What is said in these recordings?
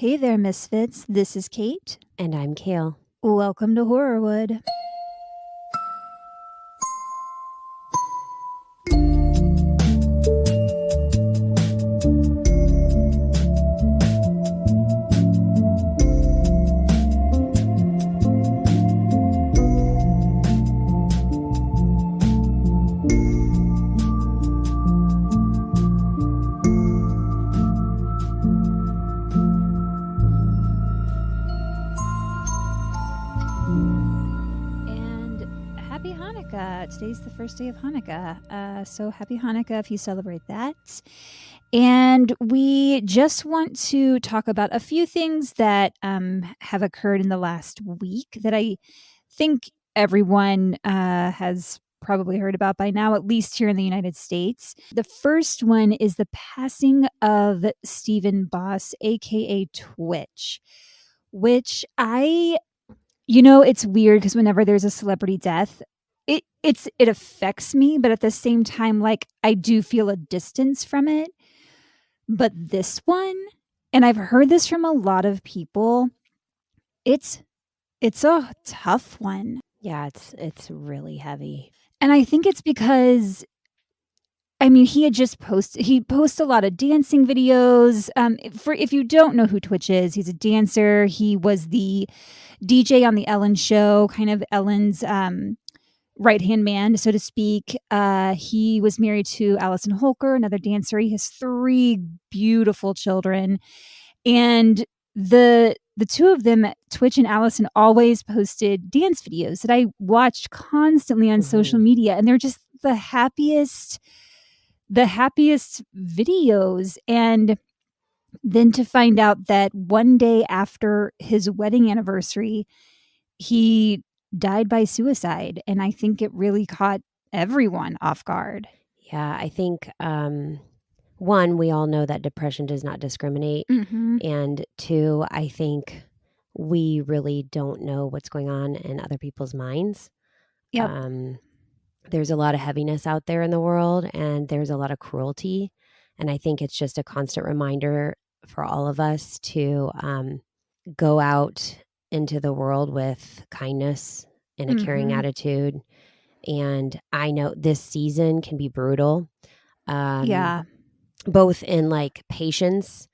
Hey there, Misfits. This is Kate. And I'm Kale. Welcome to Horrorwood. Today's the first day of Hanukkah, so happy Hanukkah if you celebrate that. And we just want to talk about a few things that have occurred in the last week that I think everyone has probably heard about by now, at least here in the United States. The first one is the passing of Stephen Boss, aka Twitch, which it's weird because whenever there's a celebrity death, it affects me, but at the same time, like, I do feel a distance from it. But this one, and I've heard this from a lot of people, it's a tough one. Yeah, it's really heavy. And I think it's because, I mean, he posts a lot of dancing videos. If you don't know who Twitch is, he's a dancer. He was the DJ on the Ellen show, kind of Ellen's right-hand man, so to speak. He was married to Allison Holker, another dancer. He has 3 beautiful children. And the two of them, Twitch and Allison, always posted dance videos that I watched constantly on social media. And they're just the happiest videos. And then to find out that one day after his wedding anniversary, he died by suicide. And I think it really caught everyone off guard. Yeah, I think, one, we all know that depression does not discriminate. Mm-hmm. And 2, I think we really don't know what's going on in other people's minds. Yep. There's a lot of heaviness out there in the world, and there's a lot of cruelty. And I think it's just a constant reminder for all of us to go out into the world with kindness and a caring attitude. And I know this season can be brutal. Both in like patience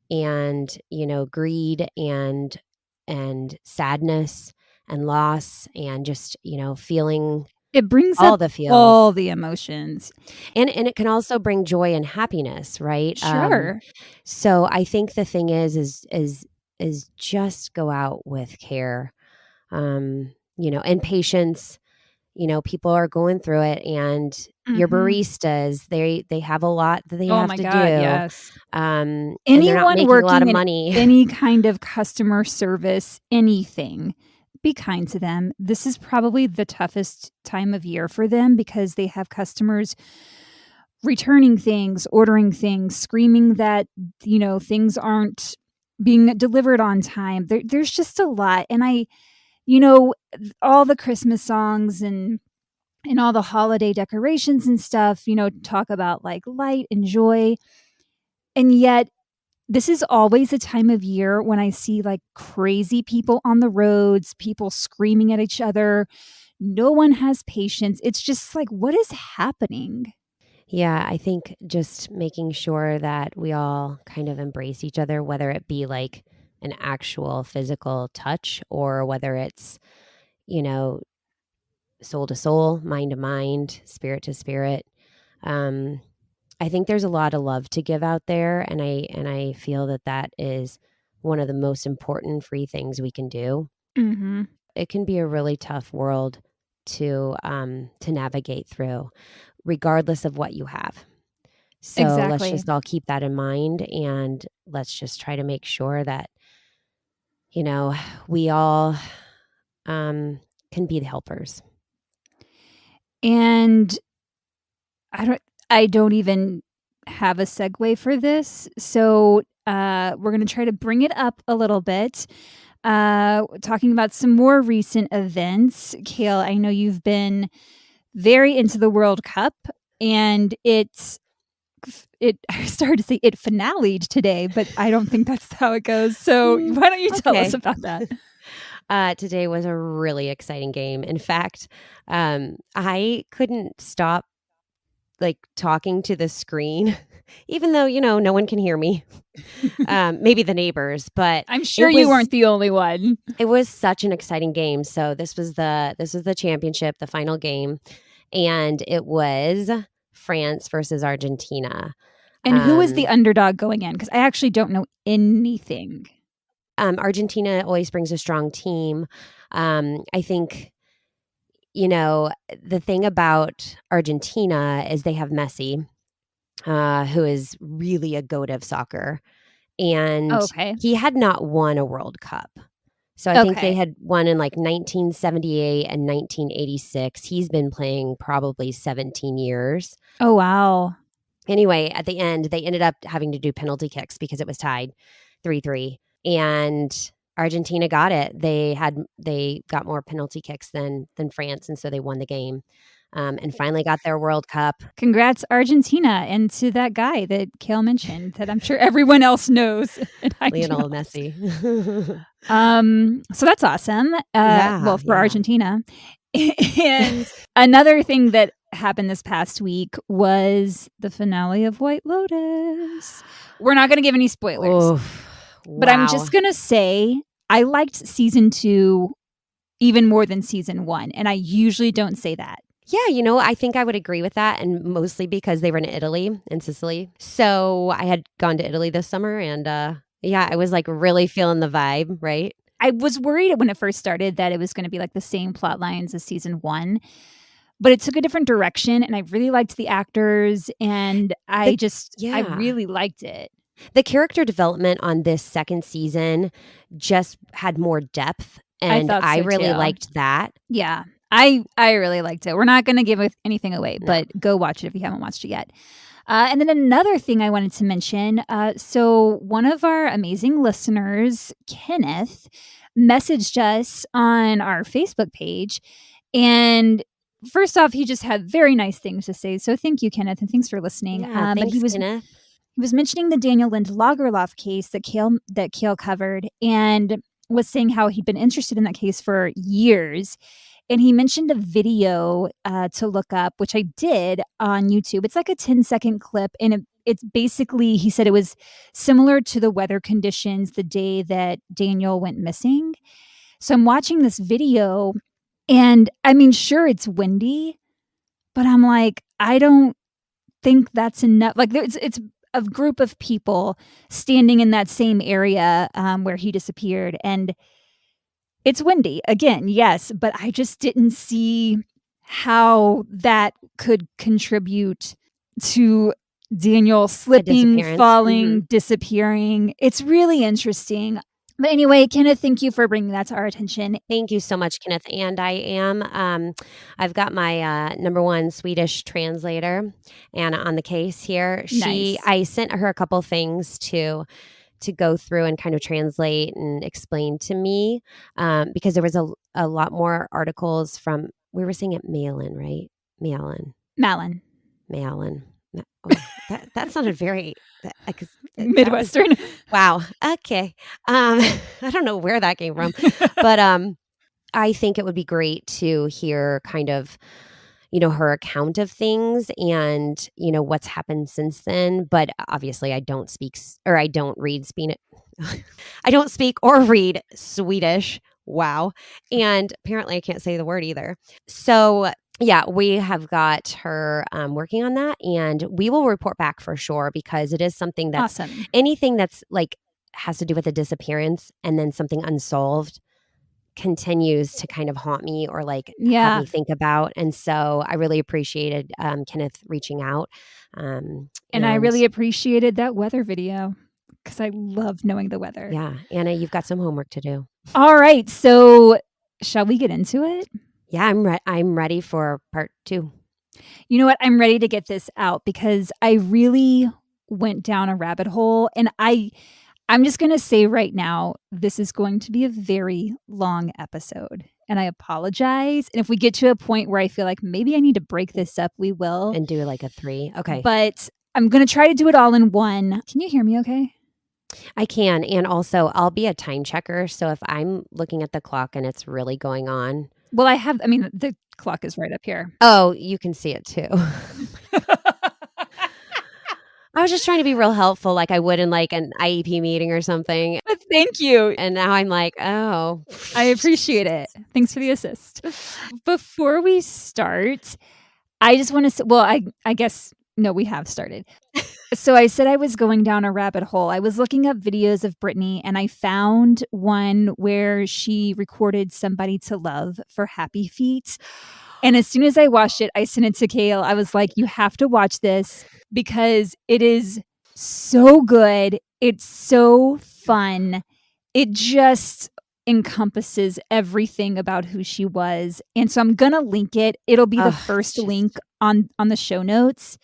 and, greed and sadness and loss and just, feeling. It brings all up the feels, all the emotions. And it can also bring joy and happiness, right? Sure. So I think the thing is just go out with care, and patience. People are going through it, and your baristas, they have a lot that they have to do. Yes. And anyone they're not making working a lot of in money. Any kind of customer service, anything, be kind to them. This is probably the toughest time of year for them because they have customers returning things, ordering things, screaming that, things aren't being delivered on time. There's just a lot. And all the Christmas songs and all the holiday decorations and stuff, talk about like light and joy. And yet this is always a time of year when I see like crazy people on the roads, people screaming at each other. No one has patience. It's just like, what is happening? Yeah, I think just making sure that we all kind of embrace each other, whether it be like an actual physical touch or whether it's, soul to soul, mind to mind, spirit to spirit. I think there's a lot of love to give out there, and I feel that is one of the most important free things we can do. Mm-hmm. It can be a really tough world to navigate through, regardless of what you have. So Let's just all keep that in mind, and let's just try to make sure that, we all can be the helpers. And I don't even have a segue for this. So we're going to try to bring it up a little bit. Talking about some more recent events. Kale, I know you've been very into the World Cup, and it's I started to say it finale'd today, but I don't think that's how it goes. So why don't you tell us about that? Today was a really exciting game. In fact, I couldn't stop like talking to the screen, even though, no one can hear me. Maybe the neighbors, but I'm sure you weren't the only one. It was such an exciting game. So this was the championship, the final game, and it was France versus Argentina. And who is the underdog going in? Because I actually don't know anything. Argentina always brings a strong team. I think, the thing about Argentina is they have Messi, who is really a goat of soccer. And he had not won a World Cup. So I think they had won in like 1978 and 1986. He's been playing probably 17 years. Oh, wow. Anyway, at the end, they ended up having to do penalty kicks because it was tied 3-3. And Argentina got it. They got more penalty kicks than France, and so they won the game. And finally got their World Cup. Congrats, Argentina, and to that guy that Kale mentioned that I'm sure everyone else knows. Lionel Messi. So that's awesome. For Argentina. And another thing that happened this past week was the finale of White Lotus. We're not going to give any spoilers. But I'm just going to say I liked season 2 even more than season 1. And I usually don't say that. Yeah, I think I would agree with that. And mostly because they were in Italy and Sicily. So I had gone to Italy this summer. And I was like really feeling the vibe, right? I was worried when it first started that it was going to be like the same plot lines as season 1. But it took a different direction. And I really liked the actors. And I really liked it. The character development on this second season just had more depth. And I really liked that. Yeah. I really liked it. We're not going to give anything away, but go watch it if you haven't watched it yet. And then another thing I wanted to mention. So one of our amazing listeners, Kenneth, messaged us on our Facebook page. And first off, he just had very nice things to say. So thank you, Kenneth, and thanks for listening. Yeah, thanks, Kenneth. He was mentioning the Daniel Lind Lagerlof case that Kale covered and was saying how he'd been interested in that case for years. And he mentioned a video to look up, which I did on YouTube. It's like a 10-second clip. And it's basically, he said it was similar to the weather conditions the day that Daniel went missing. So I'm watching this video and I mean, sure, it's windy, but I'm like, I don't think that's enough. Like it's a group of people standing in that same area where he disappeared. And it's windy again, yes, but I just didn't see how that could contribute to Daniel slipping, falling, disappearing. It's really interesting. But anyway, Kenneth, thank you for bringing that to our attention. Thank you so much, Kenneth. And I am, I've got my number one Swedish translator, Anna, on the case here. Nice. I sent her a couple things to go through and kind of translate and explain to me because there was a lot more articles from, we were saying it Malin, right? Malin. Oh, that sounded very Midwestern. Wow. Okay. I don't know where that came from, but I think it would be great to hear kind of, her account of things and, what's happened since then. But obviously I don't speak I don't speak or read Swedish. Wow. And apparently I can't say the word either. So yeah, we have got her working on that, and we will report back for sure because it is something that's awesome. Anything that's like has to do with a disappearance and then something unsolved continues to kind of haunt me or like have me think about. And so I really appreciated Kenneth reaching out. And I really appreciated that weather video because I love knowing the weather. Yeah. Anna, you've got some homework to do. All right. So shall we get into it? Yeah, I'm ready for part 2. You know what? I'm ready to get this out because I really went down a rabbit hole, and I'm just going to say right now, this is going to be a very long episode, and I apologize. And if we get to a point where I feel like maybe I need to break this up, we will. And do like a 3. Okay. But I'm going to try to do it all in one. Can you hear me okay? I can. And also, I'll be a time checker. So if I'm looking at the clock and it's really going on. Well, the clock is right up here. Oh, you can see it too. I was just trying to be real helpful like I would in like an IEP meeting or something. But thank you. And now I'm like, oh. I appreciate it. Thanks for the assist. Before we start, I just want to I guess no, we have started. So I said I was going down a rabbit hole. I was looking up videos of Brittany and I found one where she recorded Somebody to Love for Happy Feet. And as soon as I watched it, I sent it to Kale. I was like, you have to watch this because it is so good. It's so fun. It just encompasses everything about who she was. And so I'm going to link it. It'll be the first link on the show notes.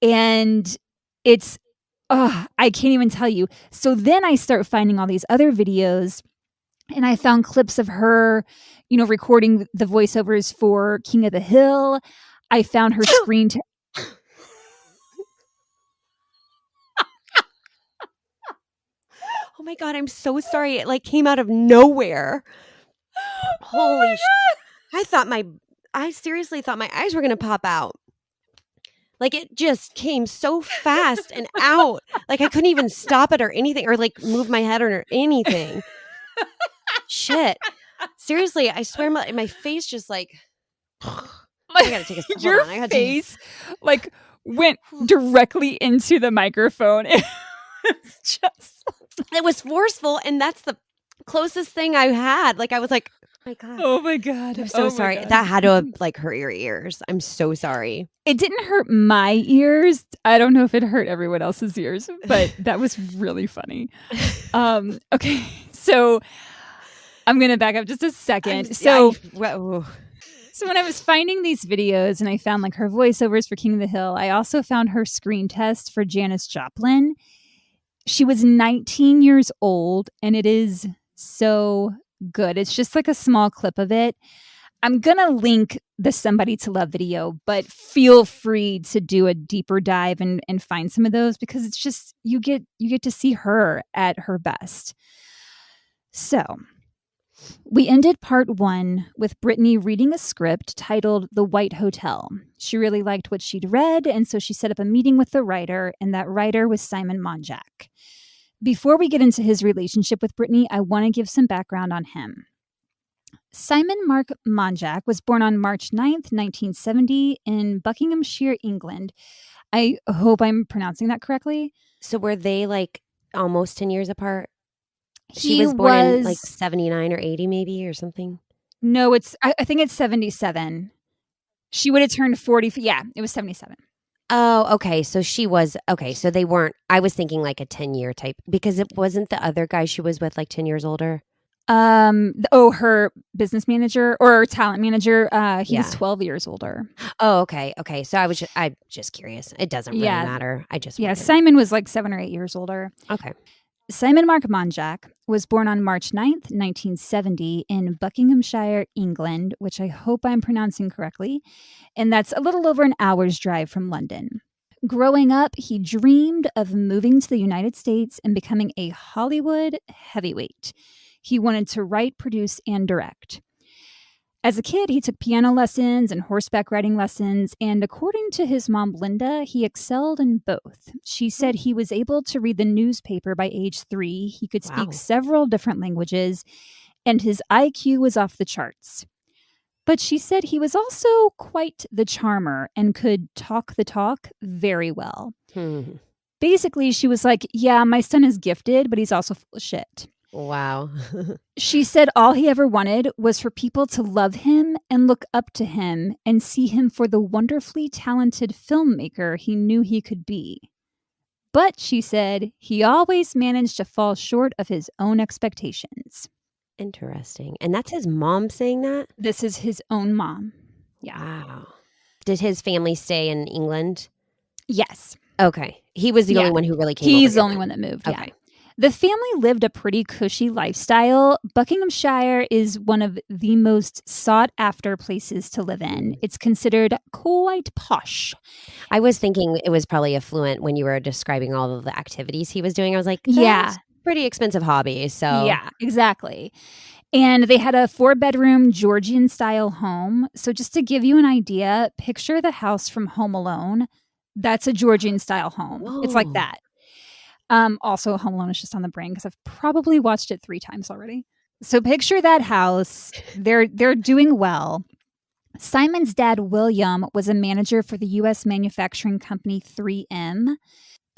And it's, I can't even tell you. So then I start finding all these other videos and I found clips of her, recording the voiceovers for King of the Hill. I found her screen. Oh my God, I'm so sorry. It like came out of nowhere. Holy shit. I seriously thought my eyes were going to pop out. Like it just came so fast and out. Like I couldn't even stop it or anything or like move my head or anything. Shit. Seriously, I swear my face just like I gotta take a hold Your on. I gotta face like went directly into the microphone. It was forceful, and that's the closest thing I had. Like I was like, oh my God. Oh my God. I'm so sorry. That had to have like hurt your ears. I'm so sorry. It didn't hurt my ears. I don't know if it hurt everyone else's ears, but that was really funny. Okay. So I'm going to back up just a second. So when I was finding these videos and I found like her voiceovers for King of the Hill, I also found her screen test for Janis Joplin. She was 19 years old and it is so good. It's just like a small clip of it. I'm going to link the Somebody to Love video, but feel free to do a deeper dive and find some of those because it's just, you get to see her at her best. So we ended part 1 with Brittany reading a script titled The White Hotel. She really liked what she'd read, and so she set up a meeting with the writer, and that writer was Simon Monjack. Before we get into his relationship with Brittany, I want to give some background on him. Simon Mark Monjack was born on March 9th, 1970 in Buckinghamshire, England. I hope I'm pronouncing that correctly. So were they like almost 10 years apart? She was born in like 79 or 80 maybe or something? No, I think it's 77. She would have turned 40. Yeah, it was 77. Oh, okay. So she was, okay. So they weren't, I was thinking like a 10-year type because it wasn't the other guy she was with like 10 years older. Her business manager or talent manager, he was 12 years older. Oh, okay. Okay. So I'm just curious. It doesn't really matter. Simon was like 7 or 8 years older. Okay. Simon Mark Monjack was born on March 9th, 1970 in Buckinghamshire, England, which I hope I'm pronouncing correctly. And that's a little over an hour's drive from London. Growing up, he dreamed of moving to the United States and becoming a Hollywood heavyweight. He wanted to write, produce, and direct. As a kid, he took piano lessons and horseback riding lessons, and according to his mom, Linda, he excelled in both. She said he was able to read the newspaper by age 3, he could speak several different languages, and his IQ was off the charts. But she said he was also quite the charmer and could talk the talk very well. Basically, she was like, yeah, my son is gifted, but he's also full of shit. Wow. She said all he ever wanted was for people to love him and look up to him and see him for the wonderfully talented filmmaker he knew he could be. But she said he always managed to fall short of his own expectations. Interesting. And that's his mom saying that? This is his own mom. Yeah. Wow. Did his family stay in England? Yes. Okay. He was the only one who really came over. He's the only one that moved. Okay. The family lived a pretty cushy lifestyle. Buckinghamshire is one of the most sought-after places to live in. It's considered quite posh. I was thinking it was probably affluent when you were describing all of the activities he was doing. I was like, Yeah. that's pretty expensive hobby. So Yeah, exactly. And they had a 4-bedroom Georgian-style home. So just to give you an idea, picture the house from Home Alone. That's a Georgian-style home. It's like whoa. that. Also, Home Alone is just on the brain because I've probably watched it 3 times already. So picture that house. They're doing well. Simon's dad, William, was a manager for the U.S. manufacturing company 3M.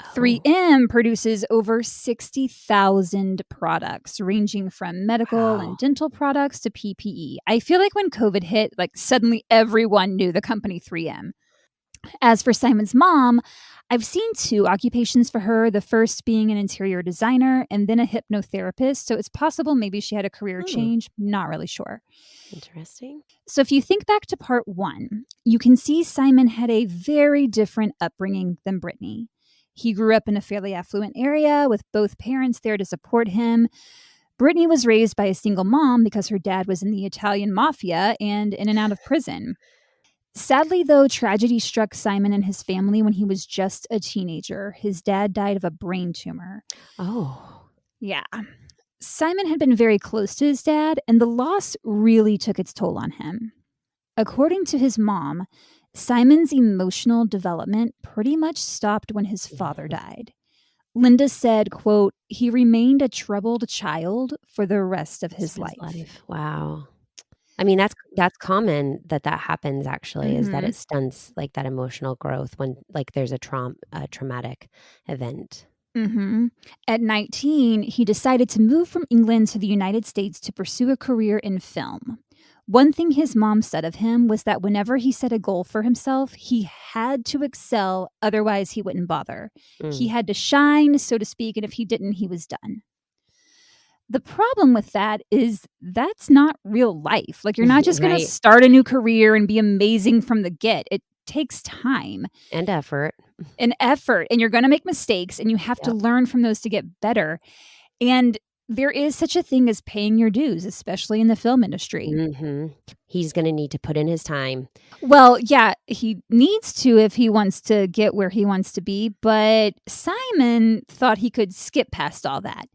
Oh. 3M produces over 60,000 products, ranging from medical and Wow. dental products to PPE. I feel like when COVID hit, like suddenly everyone knew the company 3M. As for Simon's mom, I've seen 2 occupations for her, the first being an interior designer and then a hypnotherapist. So it's possible maybe she had a career change. Not really sure. Interesting. So if you think back to part 1, you can see Simon had a very different upbringing than Brittany. He grew up in a fairly affluent area with both parents there to support him. Brittany was raised by a single mom because her dad was in the Italian mafia and in and out of prison. Sadly, though, tragedy struck Simon and his family when he was just a teenager. His dad died of a brain tumor. Oh. Yeah. Simon had been very close to his dad, and the loss really took its toll on him. According to his mom, Simon's emotional development pretty much stopped when his father died. Linda said, quote, "He remained a troubled child for the rest of his life." Wow. I mean, that's common that happens actually, is that Mhm. it stunts like that emotional growth when like there's a traumatic event. At 19, he decided to move from England to the United States to pursue a career in film. One thing his mom said of him was that whenever he set a goal for himself, he had to excel, otherwise he wouldn't bother. He Mm. had to shine, so to speak, and if he didn't, he was done. The problem with that is that's not real life. Like, you're not just going to Right. start a new career and be amazing from the get. It takes time And effort. and effort, and you're going to make mistakes, and you have to Yep. learn from those to get better. And there is such a thing as paying your dues, especially in the film industry. Mhm. He's gonna need to put in his time. Well, yeah, he needs to if he wants to get where he wants to be, but Simon thought he could skip past all that.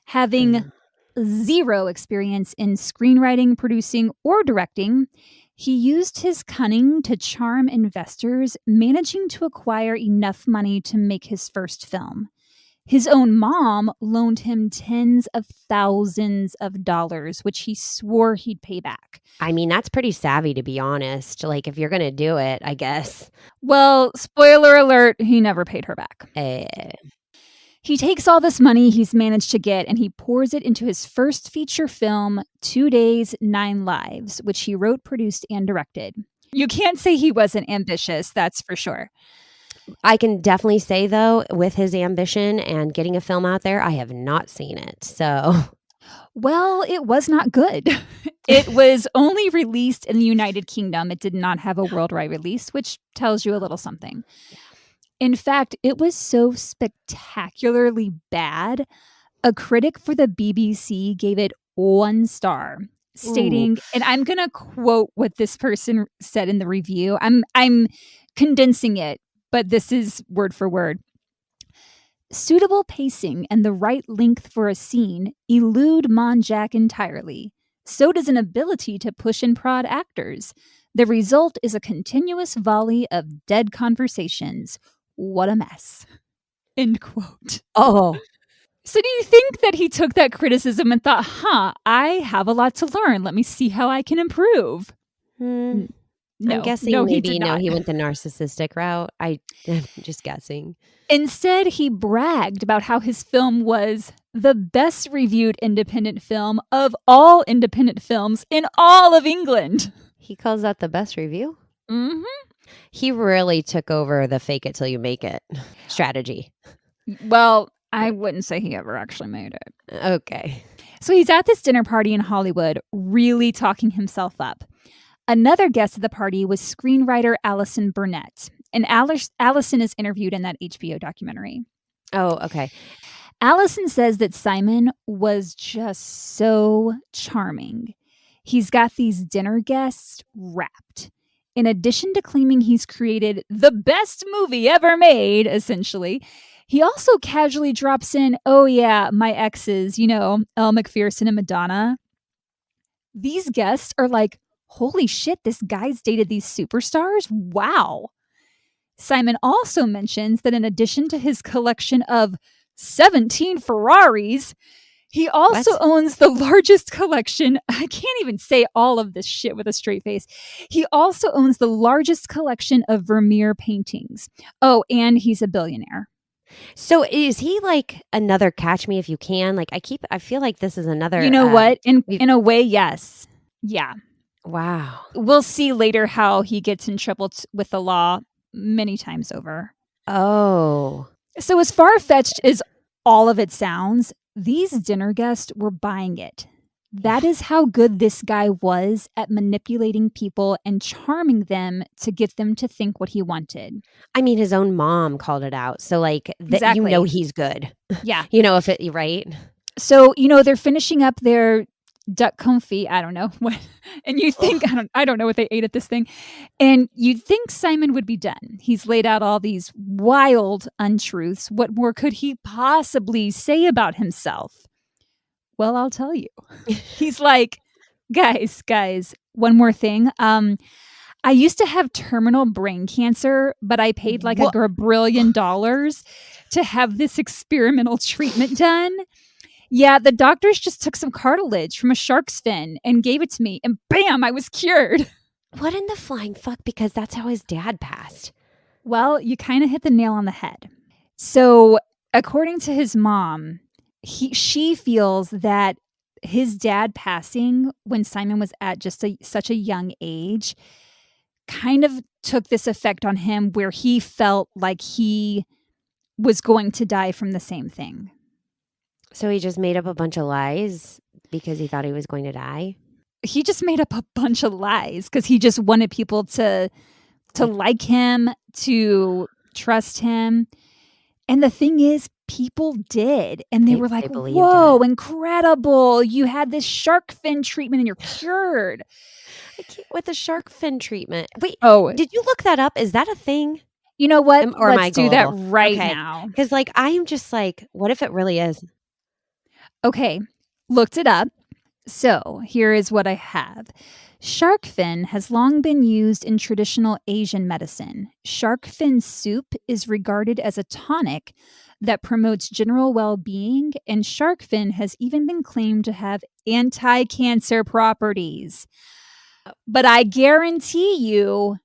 Having Mm. 0 experience in screenwriting, producing, or directing, he used his cunning to charm investors, managing to acquire enough money to make his first film. His own mom loaned him tens of thousands of dollars, which he swore he'd pay back. I mean, that's pretty savvy, to be honest. Like, if you're gonna do it, I guess. Well, spoiler alert, he never paid her back. Eh. He takes all this money he's managed to get and he pours it into his first feature film, 2 Days, 9 Lives, which he wrote, produced, and directed. You can't say he wasn't ambitious, that's for sure. I can definitely say, though, with his ambition and getting a film out there, I have not seen it. So Well, it was not good. It was only released in the United Kingdom. It did not have a worldwide release, which tells you a little something. In fact, it was so spectacularly bad, a critic for the BBC gave it 1 star, stating, and I'm going to quote what this person said in the review. I'm condensing it, but this is word for word. "Suitable pacing and the right length for a scene elude Monjack entirely. So does an ability to push and prod actors. The result is a continuous volley of dead conversations. What a mess." End quote. Oh. So do you think that he took that criticism and thought, I have a lot to learn. Let me see how I can improve? I'm No, guessing he maybe did not. he went the narcissistic route. I'm just guessing. Instead, he bragged about how his film was the best reviewed independent film of all independent films in all of England. He calls that the best review? Mm-hmm. He really took over the fake it till you make it strategy. Well, I wouldn't say he ever actually made it. Okay. So he's at this dinner party in Hollywood, really talking himself up. Another guest at the party was screenwriter Allison Burnett. And Allison is interviewed in that HBO documentary. Oh, okay. Allison says that Simon was just so charming. He's got these dinner guests wrapped. In addition to claiming he's created the best movie ever made, essentially, he also casually drops in, oh yeah, my exes, Elle McPherson and Madonna. These guests are like, holy shit, this guy's dated these superstars? Wow. Simon also mentions that in addition to his collection of 17 Ferraris, he also owns the largest collection. I can't even say all of this shit with a straight face. He also owns the largest collection of Vermeer paintings. Oh, and he's a billionaire. So is he like another Catch Me If You Can? Like I feel like this is another. You know what? In a way, yes. Yeah. Wow. We'll see later how he gets in trouble with the law many times over. Oh. So as far-fetched as all of it sounds, these dinner guests were buying it. That is how good this guy was at manipulating people and charming them to get them to think what he wanted. I mean, his own mom called it out. So like, Exactly. He's good. Yeah. If it, right? So, they're finishing up their duck confit. I don't know what. And you think, I don't know what they ate at this thing. And you'd think Simon would be done. He's laid out all these wild untruths. What more could he possibly say about himself? Well, I'll tell you. He's like, guys, one more thing. I used to have terminal brain cancer, but I paid like $1 billion to have this experimental treatment done. Yeah, the doctors just took some cartilage from a shark's fin and gave it to me, and bam, I was cured. What in the flying fuck? Because that's how his dad passed. Well, you kind of hit the nail on the head. So, according to his mom, she feels that his dad passing when Simon was at just such a young age kind of took this effect on him where he felt like he was going to die from the same thing. So he just made up a bunch of lies because he thought he was going to die? He just made up a bunch of lies because he just wanted people to like him, to trust him. And the thing is, people did. And they were like, whoa, incredible. You had this shark fin treatment and you're cured. With the shark fin treatment. Wait, did you look that up? Is that a thing? You know what? Let's do that right now. Because I am just like, what if it really is? Okay, looked it up. So here is what I have. Shark fin has long been used in traditional Asian medicine. Shark fin soup is regarded as a tonic that promotes general well-being, and shark fin has even been claimed to have anti-cancer properties. But I guarantee you,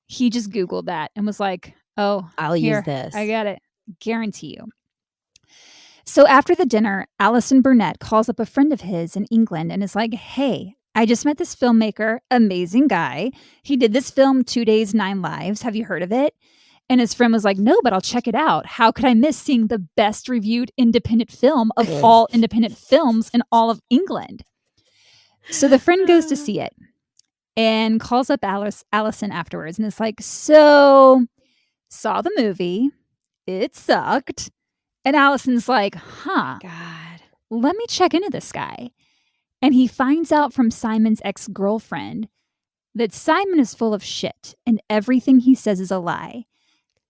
he just Googled that and was like, oh, I'll use this. I got it. Guarantee you. So after the dinner, Alison Burnett calls up a friend of his in England and is like, hey, I just met this filmmaker, amazing guy. He did this film, 2 Days, 9 Lives. Have you heard of it? And his friend was like, no, but I'll check it out. How could I miss seeing the best reviewed independent film of all independent films in all of England? So the friend goes to see it and calls up Allison afterwards and is like, so saw the movie. It sucked. And Allison's like, God, let me check into this guy. And he finds out from Simon's ex-girlfriend that Simon is full of shit and everything he says is a lie.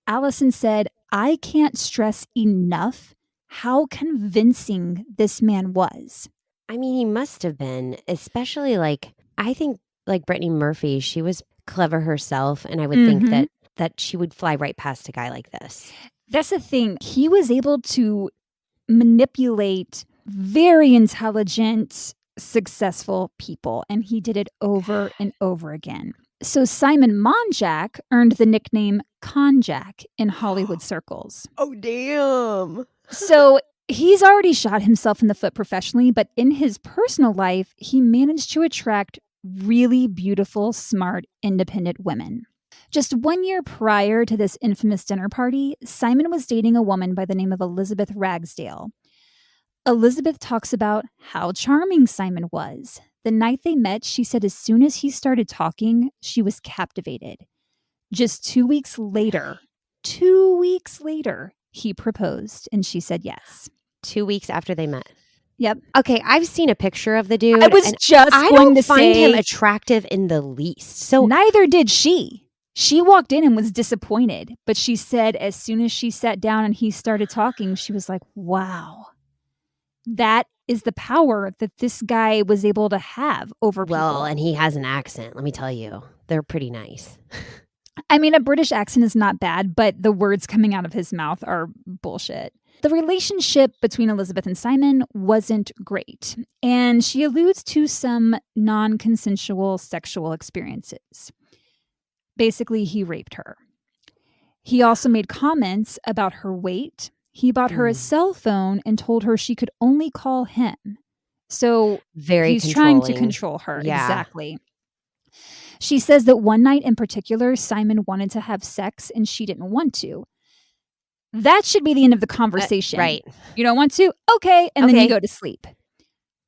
Allison said, I can't stress enough how convincing this man was. I mean, he must have been, especially I think Brittany Murphy, she was clever herself. And I would think that she would fly right past a guy like this. That's the thing. He was able to manipulate very intelligent, successful people, and he did it over and over again. So Simon Monjack earned the nickname Conjack in Hollywood circles. Oh, damn. So he's already shot himself in the foot professionally, but in his personal life, he managed to attract really beautiful, smart, independent women. Just 1 year prior to this infamous dinner party, Simon was dating a woman by the name of Elizabeth Ragsdale. Elizabeth talks about how charming Simon was. The night they met, she said as soon as he started talking, she was captivated. Just 2 weeks later, he proposed and she said yes. 2 weeks after they met. Yep. Okay, I've seen a picture of the dude. I was and just I going don't to find him say, attractive in the least. So neither did she. She walked in and was disappointed, but she said as soon as she sat down and he started talking, she was like, wow, that is the power that this guy was able to have over people. and he has an accent. Let me tell you, they're pretty nice. I mean, a British accent is not bad, but the words coming out of his mouth are bullshit. The relationship between Elizabeth and Simon wasn't great, and she alludes to some non consensual sexual experiences. Basically, he raped her. He also made comments about her weight. He bought her a cell phone and told her she could only call him. So Very he's trying to controlling. control her. Yeah. Exactly. She says that one night in particular, Simon wanted to have sex and she didn't want to. That should be the end of the conversation. Right. You don't want to? Okay. And then you Okay. go to sleep.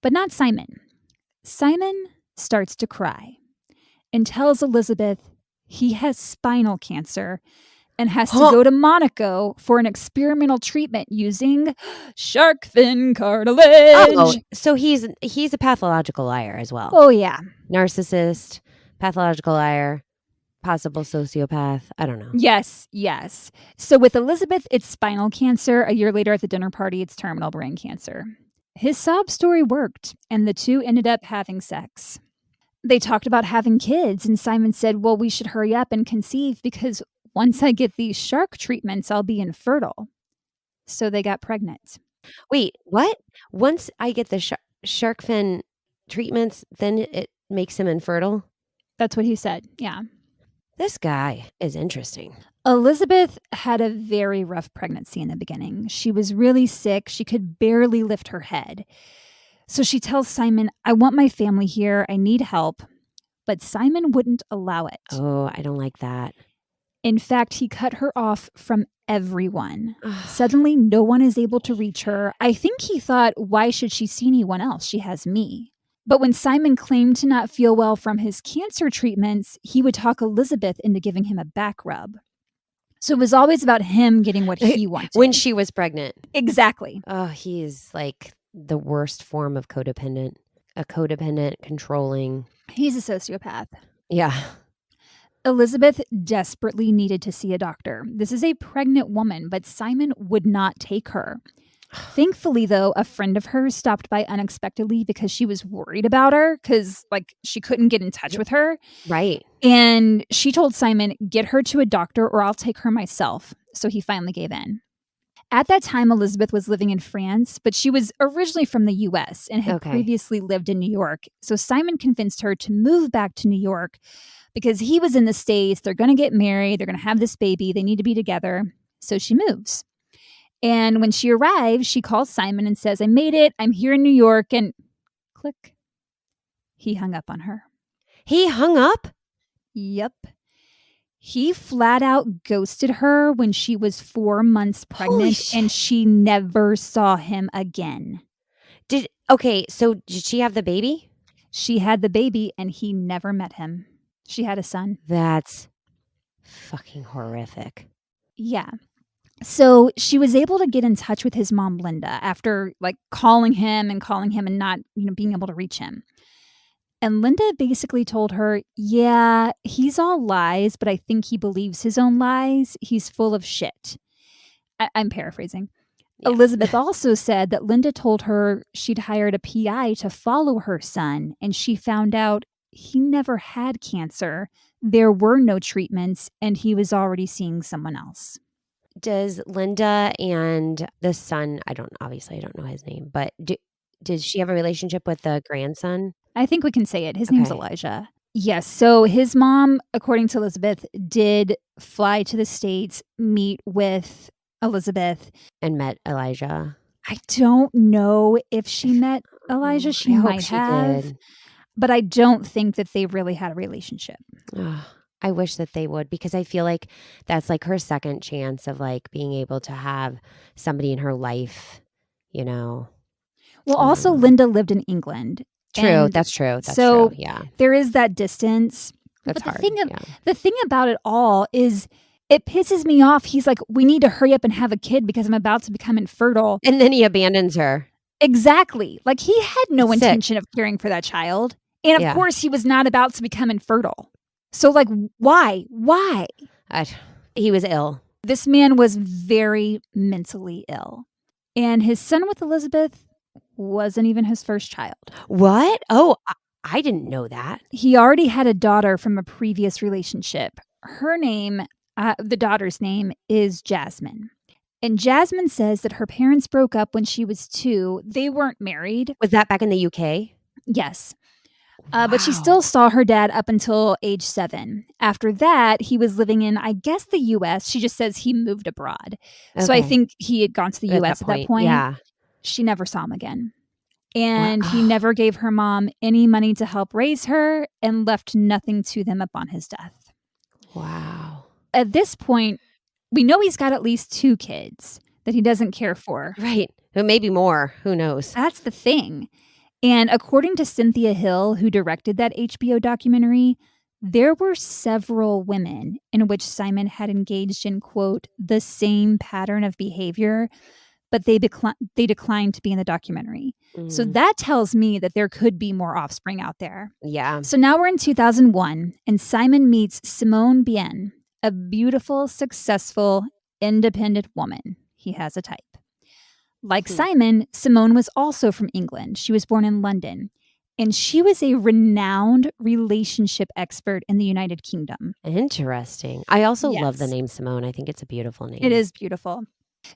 But not Simon. Simon starts to cry and tells Elizabeth he has spinal cancer and has to go to Monaco for an experimental treatment using shark fin cartilage. Oh, so he's a pathological liar as well. Oh, yeah. Narcissist, pathological liar, possible sociopath. I don't know. Yes, yes. So with Elizabeth, it's spinal cancer. A year later at the dinner party, it's terminal brain cancer. His sob story worked, and the two ended up having sex. They talked about having kids, and Simon said, well, we should hurry up and conceive because once I get these shark treatments, I'll be infertile. So they got pregnant. Wait, what? Once I get the shark fin treatments, then it makes him infertile? That's what he said, yeah. This guy is interesting. Elizabeth had a very rough pregnancy in the beginning. She was really sick. She could barely lift her head. So she tells Simon, I want my family here. I need help. But Simon wouldn't allow it. Oh, I don't like that. In fact, he cut her off from everyone. Suddenly, no one is able to reach her. I think he thought, why should she see anyone else? She has me. But when Simon claimed to not feel well from his cancer treatments, he would talk Elizabeth into giving him a back rub. So it was always about him getting what he wanted. When she was pregnant. Exactly. Oh, he is like the worst form of codependent. A codependent, controlling. He's a sociopath. Yeah. Elizabeth desperately needed to see a doctor. This is a pregnant woman, but Simon would not take her. Thankfully, though, a friend of hers stopped by unexpectedly because she was worried about her because, she couldn't get in touch with her. Right. And she told Simon, get her to a doctor or I'll take her myself. So he finally gave in. At that time, Elizabeth was living in France, but she was originally from the U.S. and had previously lived in New York. So Simon convinced her to move back to New York because he was in the States. They're going to get married. They're going to have this baby. They need to be together. So she moves. And when she arrives, she calls Simon and says, I made it. I'm here in New York. And click. He hung up on her. He hung up? Yep. He flat out ghosted her when she was 4 months pregnant and she never saw him again. So did she have the baby? She had the baby and he never met him. She had a son. That's fucking horrific. Yeah. So she was able to get in touch with his mom, Linda, after calling him and not, being able to reach him. And Linda basically told her, yeah, he's all lies, but I think he believes his own lies. He's full of shit. I'm paraphrasing. Yeah. Elizabeth also said that Linda told her she'd hired a PI to follow her son, and she found out he never had cancer. There were no treatments, and he was already seeing someone else. Does Linda and the son, I don't know his name, but did she have a relationship with the grandson? I think we can say it. His name's Elijah. Yes. So his mom, according to Elizabeth, did fly to the States, meet with Elizabeth. And met Elijah. I don't know if she met Elijah. She might have. Did. But I don't think that they really had a relationship. I wish that they would, because I feel like that's her second chance of being able to have somebody in her life, Well, also Linda lived in England. True. That's true. That's so true. Yeah. There is that distance. That's hard. The thing about it all is It pisses me off. He's like, we need to hurry up and have a kid because I'm about to become infertile. And then he abandons her. Exactly. Like, he had no It's sick. intention of caring for that child. And of Yeah. course, he was not about to become infertile. So, like, why? Why? He was ill. This man was very mentally ill. And his son with Elizabeth wasn't even his first child. What? Oh, I didn't know that. He already had a daughter from a previous relationship. Her name, the daughter's name, is Jasmine. And Jasmine says that her parents broke up when she was 2. They weren't married. Was that back in the UK? Yes. But she still saw her dad up until age 7. After that, he was living in, I guess, the U.S. She just says he moved abroad. Okay. So I think he had gone to the U.S. at that point. Yeah. She never saw him again. And he never gave her mom any money to help raise her and left nothing to them upon his death. Wow. At this point, we know he's got at least 2 kids that he doesn't care for. Right. Maybe more. Who knows? That's the thing. And according to Cynthia Hill, who directed that HBO documentary, there were several women in which Simon had engaged in, quote, the same pattern of behavior, but they declined to be in the documentary. So that tells me that there could be more offspring out there. Yeah. So now we're in 2001, and Simon meets Simone Bien, a beautiful, successful, independent woman. He has a type. Like Simon, Simone was also from England. She was born in London, and she was a renowned relationship expert in the United Kingdom. Interesting. I also love the name Simone. I think it's a beautiful name. It is beautiful.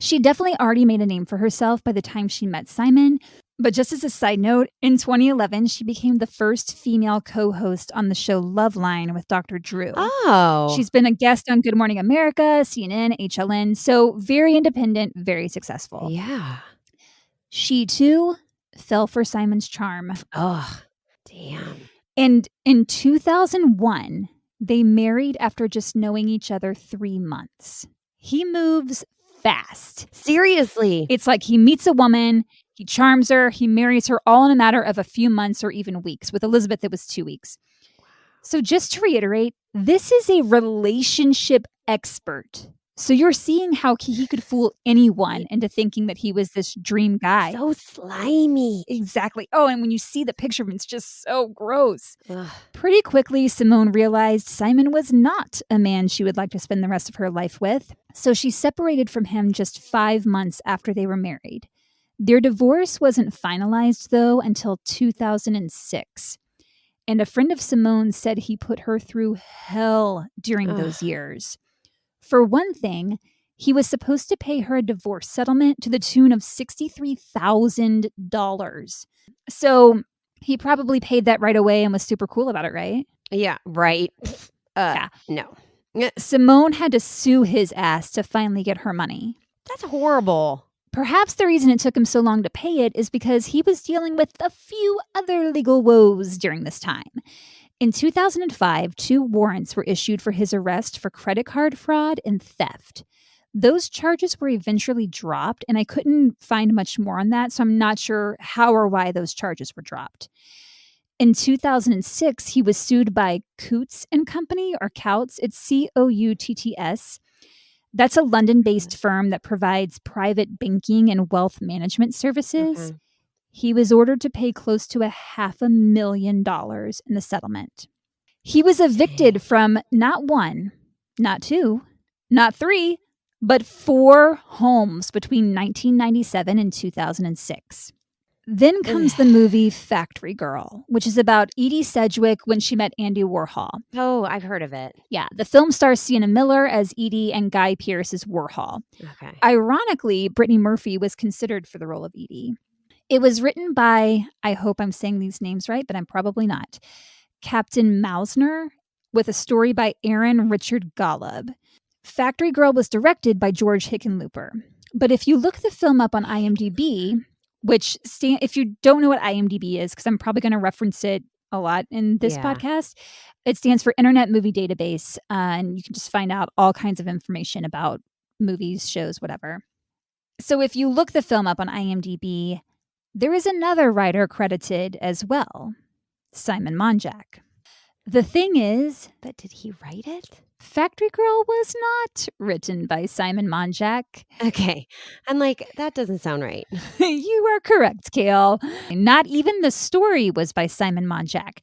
She definitely already made a name for herself by the time she met Simon. But just as a side note, in 2011, she became the first female co-host on the show Loveline with Dr. Drew. Oh. She's been a guest on Good Morning America, CNN, HLN. So very independent, very successful. Yeah. She, too, fell for Simon's charm. Oh, damn. And in 2001, they married after just knowing each other 3 months. He moves fast. Seriously. It's like he meets a woman, he charms her, he marries her all in a matter of a few months or even weeks. With Elizabeth, it was 2 weeks. So just to reiterate, this is a relationship expert. So you're seeing how he could fool anyone into thinking that he was this dream guy. So slimy. Exactly. Oh, and when you see the picture of him, it's just so gross. Ugh. Pretty quickly, Simone realized Simon was not a man she would like to spend the rest of her life with. So she separated from him just 5 months after they were married. Their divorce wasn't finalized, though, until 2006. And a friend of Simone's said he put her through hell during those years. For one thing, he was supposed to pay her a divorce settlement to the tune of $63,000. So he probably paid that right away and was super cool about it, right? Yeah, right. Yeah. No. Simone had to sue his ass to finally get her money. That's horrible. Perhaps the reason it took him so long to pay it is because he was dealing with a few other legal woes during this time. In 2005, 2 warrants were issued for his arrest for credit card fraud and theft. Those charges were eventually dropped, and I couldn't find much more on that, so I'm not sure how or why those charges were dropped. In 2006, he was sued by Coutts and Company, or Coutts. It's Coutts. That's a London-based firm that provides private banking and wealth management services. Okay. He was ordered to pay close to $500,000 in the settlement. He was evicted from not 1, not 2, not 3, but 4 homes between 1997 and 2006. Then comes the movie Factory Girl, which is about Edie Sedgwick when she met Andy Warhol. Oh, I've heard of it. Yeah, the film stars Sienna Miller as Edie and Guy Pearce as Warhol. Okay. Ironically, Brittany Murphy was considered for the role of Edie. It was written by, I hope I'm saying these names right, but I'm probably not, Captain Mausner, with a story by Aaron Richard Golub. Factory Girl was directed by George Hickenlooper. But if you look the film up on IMDb, which, if you don't know what IMDb is, because I'm probably going to reference it a lot in this podcast, it stands for Internet Movie Database, and you can just find out all kinds of information about movies, shows, whatever. So if you look the film up on IMDb, there is another writer credited as well, Simon Monjack. The thing is, But did he write it? Factory Girl was not written by Simon Monjack. Okay. I'm like, that doesn't sound right. You are correct, Kale. Not even the story was by Simon Monjack.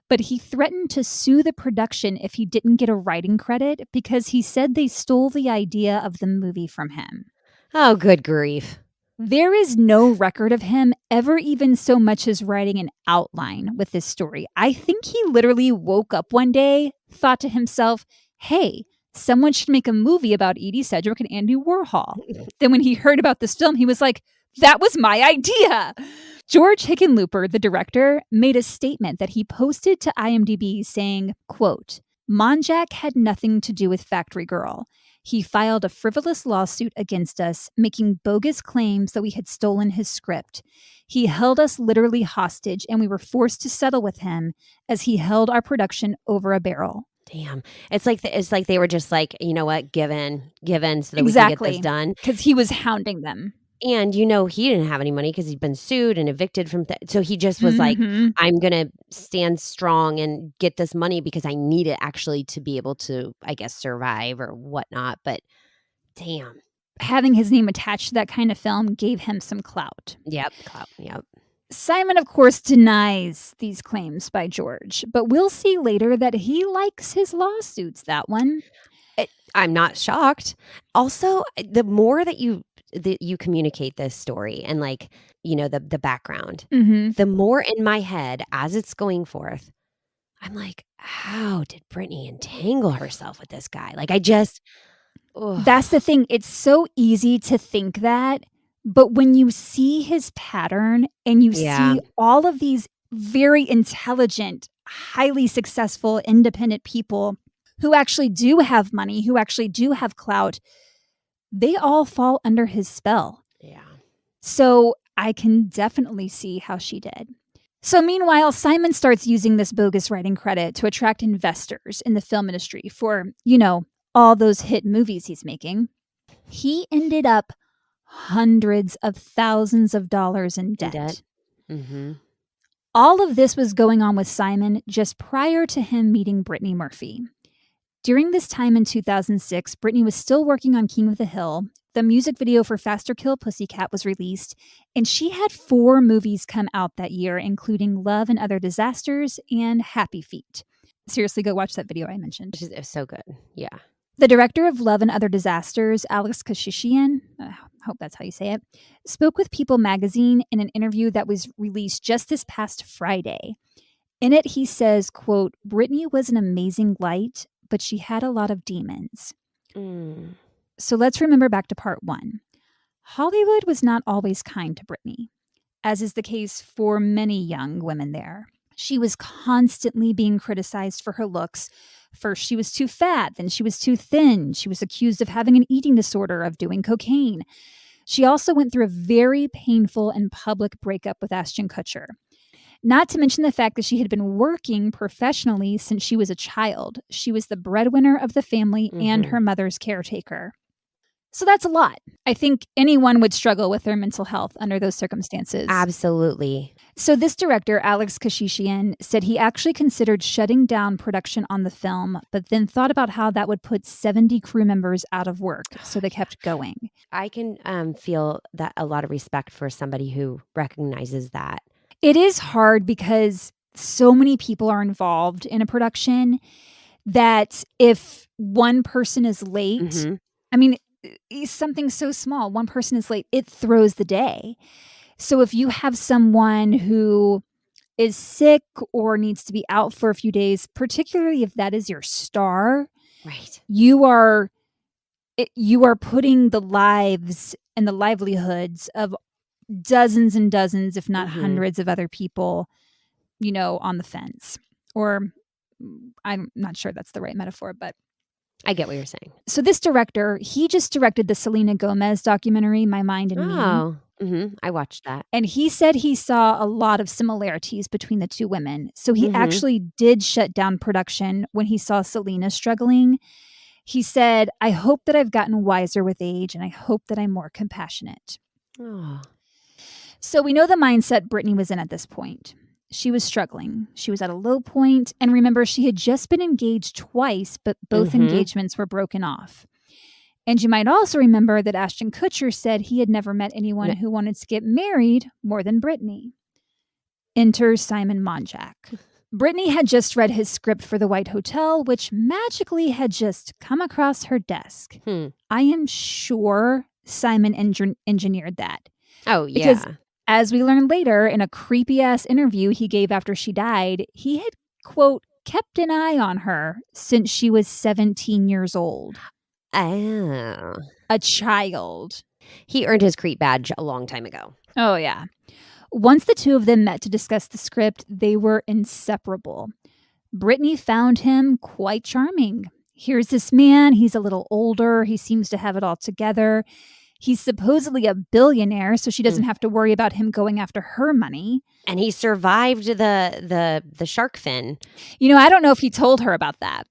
But he threatened to sue the production if he didn't get a writing credit because he said they stole the idea of the movie from him. Oh, good grief. There is no record of him ever even so much as writing an outline with this story. I think he literally woke up one day, thought to himself, hey, someone should make a movie about Edie Sedgwick and Andy Warhol. Then when he heard about this film, he was like, that was my idea. George Hickenlooper, the director, made a statement that he posted to IMDb saying, quote, Monjack had nothing to do with Factory Girl. He filed a frivolous lawsuit against us, making bogus claims that we had stolen his script. He held us literally hostage, and we were forced to settle with him as he held our production over a barrel. Damn. It's like they were just like, you know what, given so that we can get this done. Because he was hounding them. And, he didn't have any money because he'd been sued and evicted from so he just was like, I'm going to stand strong and get this money because I need it actually to be able to, I guess, survive or whatnot. But damn. Having his name attached to that kind of film gave him some clout. Yep, clout, yep. Simon, of course, denies these claims by George, but we'll see later that he likes his lawsuits, that one. I'm not shocked. Also, the more that you communicate this story and the background, the more in my head as it's going forth, I'm like, how did Brittany entangle herself with this guy? That's the thing. It's so easy to think that, but when you see his pattern and you see all of these very intelligent, highly successful, independent people who actually do have money, who actually do have clout, they all fall under his spell. Yeah. So I can definitely see how she did. So meanwhile, Simon starts using this bogus writing credit to attract investors in the film industry for, all those hit movies he's making. He ended up hundreds of thousands of dollars in debt. Mm-hmm. All of this was going on with Simon just prior to him meeting Brittany Murphy. During this time in 2006, Brittany was still working on King of the Hill. The music video for Faster Kill Pussycat was released, and she had 4 movies come out that year, including Love and Other Disasters and Happy Feet. Seriously, go watch that video I mentioned. It's so good. Yeah. The director of Love and Other Disasters, Alex Kashishian, I hope that's how you say it, spoke with People magazine in an interview that was released just this past Friday. In it, he says, quote, Brittany was an amazing light, but she had a lot of demons. So let's remember back to part 1. Hollywood was not always kind to Brittany, as is the case for many young women there. She was constantly being criticized for her looks. First, she was too fat, then she was too thin. She was accused of having an eating disorder, of doing cocaine. She also went through a very painful and public breakup with Ashton Kutcher. Not to mention the fact that she had been working professionally since she was a child. She was the breadwinner of the family and her mother's caretaker. So that's a lot. I think anyone would struggle with their mental health under those circumstances. Absolutely. So this director, Alex Kashishian, said he actually considered shutting down production on the film, but then thought about how that would put 70 crew members out of work. So they kept going. I can feel that a lot of respect for somebody who recognizes that. It is hard because so many people are involved in a production that if one person is late, I mean, something so small, one person is late, it throws the day. So if you have someone who is sick or needs to be out for a few days, particularly if that is your star, right, you are putting the lives and the livelihoods of dozens and dozens, if not hundreds of other people, on the fence. Or I'm not sure that's the right metaphor, but I get what you're saying. So this director, he just directed the Selena Gomez documentary, My Mind and Me. Oh, I watched that. And he said he saw a lot of similarities between the two women. So he actually did shut down production when he saw Selena struggling. He said, I hope that I've gotten wiser with age, and I hope that I'm more compassionate. Oh. So we know the mindset Brittany was in at this point. she was struggling. She was at a low point. And remember, she had just been engaged twice, but both engagements were broken off. And you might also remember that Ashton Kutcher said he had never met anyone who wanted to get married more than Brittany. Enter Simon Monjack. Brittany had just read his script for the White Hotel, which magically had just come across her desk. I am sure Simon engineered that. Oh, yeah. Because as we learned later, in a creepy-ass interview he gave after she died, he had, quote, kept an eye on her since she was 17 years old. Oh. A child. He earned his creep badge a long time ago. Oh, yeah. Once the two of them met to discuss the script, they were inseparable. Brittany found him quite charming. Here's this man. He's a little older. He seems to have it all together. He's supposedly a billionaire, so she doesn't have to worry about him going after her money. And he survived the shark fin. I don't know if he told her about that.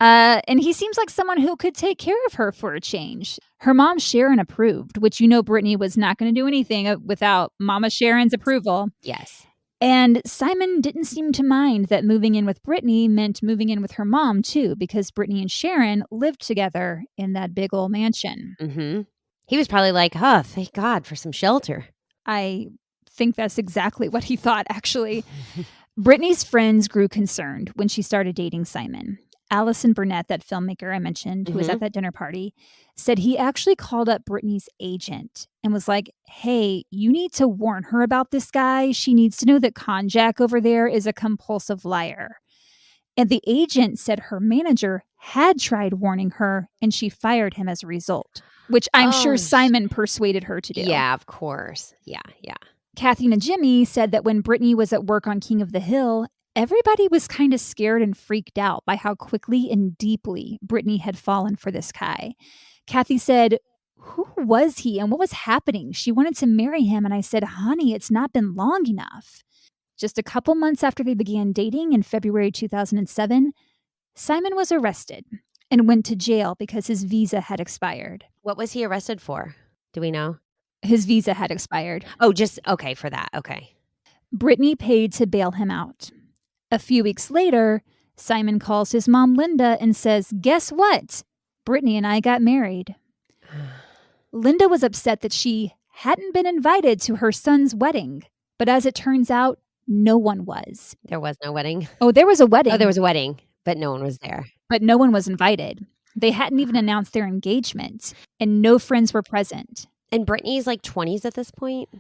And he seems like someone who could take care of her for a change. Her mom, Sharon, approved, which Brittany was not going to do anything without Mama Sharon's approval. Yes. And Simon didn't seem to mind that moving in with Brittany meant moving in with her mom, too, because Brittany and Sharon lived together in that big old mansion. Mm-hmm. He was probably like, oh, thank God for some shelter. I think that's exactly what he thought, actually. Brittany's friends grew concerned when she started dating Simon. Allison Burnett, that filmmaker I mentioned, who was at that dinner party, said he actually called up Brittany's agent and was like, hey, you need to warn her about this guy. She needs to know that Konjac over there is a compulsive liar. And the agent said her manager had tried warning her and she fired him as a result, which I'm sure Simon persuaded her to do. Yeah, of course. Yeah. Kathy and Jimmy said that when Brittany was at work on King of the Hill, everybody was kind of scared and freaked out by how quickly and deeply Brittany had fallen for this guy. Kathy said, who was he and what was happening? She wanted to marry him. And I said, honey, it's not been long enough. Just a couple months after they began dating in February 2007, Simon was arrested and went to jail because his visa had expired. What was he arrested for? Do we know? His visa had expired. Oh, just, okay, for that. Okay. Brittany paid to bail him out. A few weeks later, Simon calls his mom, Linda, and says, guess what? Brittany and I got married. Linda was upset that she hadn't been invited to her son's wedding. But as it turns out, no one was. There was no wedding? Oh, there was a wedding. Oh, there was a wedding, but no one was there. But no one was invited. They hadn't even announced their engagement, and no friends were present. And Brittany's like 20s at this point?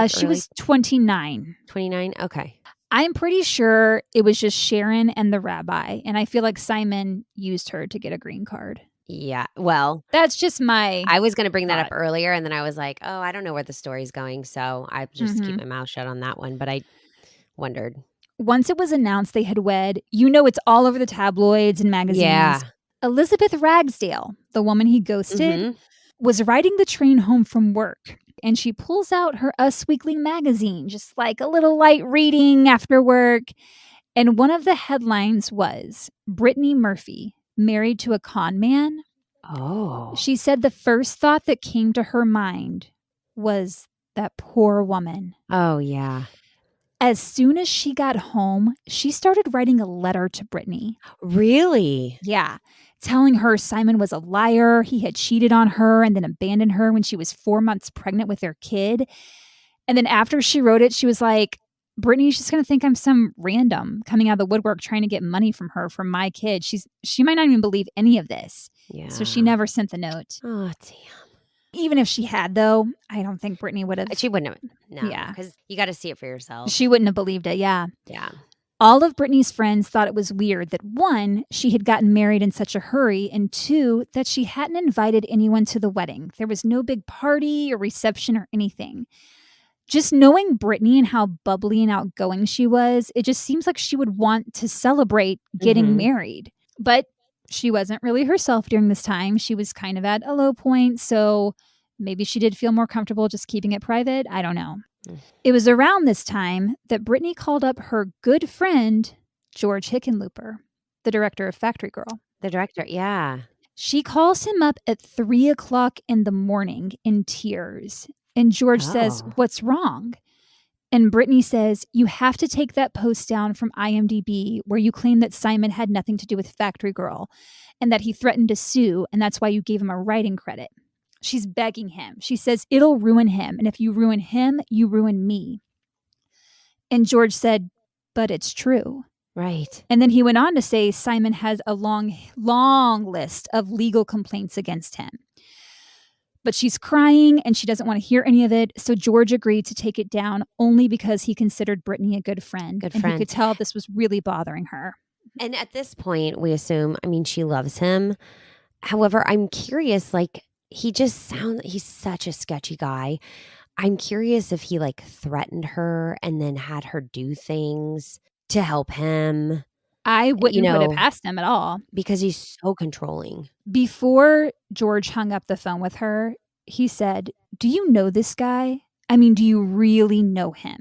She was 29. 29? Okay. I'm pretty sure it was just Sharon and the rabbi, and I feel like Simon used her to get a green card. Yeah, well, that's just my I was going to bring that up earlier, and then I was like, oh, I don't know where the story's going, so I just keep my mouth shut on that one, but I wondered. Once it was announced they had wed, it's all over the tabloids and magazines. Yeah. Elizabeth Ragsdale, the woman he ghosted, was riding the train home from work. And she pulls out her Us Weekly magazine, just like a little light reading after work. And one of the headlines was, Brittany Murphy, married to a con man. Oh. She said the first thought that came to her mind was that poor woman. Oh, yeah. As soon as she got home, she started writing a letter to Brittany. Really? Yeah. Telling her Simon was a liar. He had cheated on her and then abandoned her when she was 4 months pregnant with their kid. And then after she wrote it, she was like, Brittany's just going to think I'm some random coming out of the woodwork trying to get money from her from my kid. She might not even believe any of this. Yeah. So she never sent the note. Oh, damn. Even if she had, though, I don't think Brittany would have. She wouldn't have. No. Yeah. Because you got to see it for yourself. She wouldn't have believed it. Yeah. Yeah. All of Brittany's friends thought it was weird that, one, she had gotten married in such a hurry, and two, that she hadn't invited anyone to the wedding. There was no big party or reception or anything. Just knowing Brittany and how bubbly and outgoing she was, it just seems like she would want to celebrate getting married. But she wasn't really herself during this time. She was kind of at a low point, so maybe she did feel more comfortable just keeping it private. I don't know. It was around this time that Brittany called up her good friend, George Hickenlooper, the director of Factory Girl. The director, yeah. She calls him up at 3:00 in the morning in tears. And George says, what's wrong? And Brittany says, you have to take that post down from IMDb where you claim that Simon had nothing to do with Factory Girl and that he threatened to sue, and that's why you gave him a writing credit. She's begging him. She says, it'll ruin him, and if you ruin him, you ruin me. And George said, but it's true. Right. And then he went on to say Simon has a long, long list of legal complaints against him. But she's crying and she doesn't want to hear any of it. So George agreed to take it down only because he considered Brittany a good friend. And he could tell this was really bothering her. And at this point, we assume, she loves him. However, I'm curious, he's such a sketchy guy. I'm curious if he threatened her and then had her do things to help him. I wouldn't put it past him at all. Because he's so controlling. Before George hung up the phone with her, he said, do you know this guy? Do you really know him?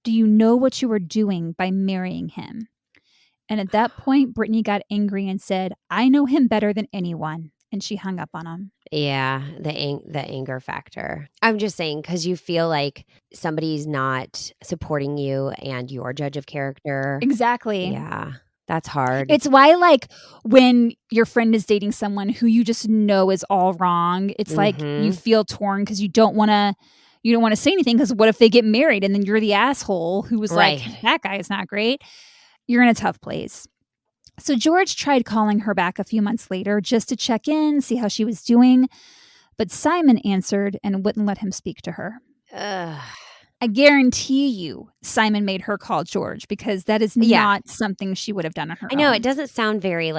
Do you know what you are doing by marrying him? And at that point, Brittany got angry and said, I know him better than anyone. And she hung up on him. Yeah, the anger factor. I'm just saying, because you feel like somebody's not supporting you and your judge of character. Exactly. Yeah, that's hard. It's why, when your friend is dating someone who you just know is all wrong, it's like you feel torn because you don't want to say anything, because what if they get married and then you're the asshole who was like, that guy is not great. You're in a tough place. So George tried calling her back a few months later just to check in, see how she was doing. But Simon answered and wouldn't let him speak to her. I guarantee you Simon made her call George, because that is not something she would have done on her own. I know, it doesn't sound very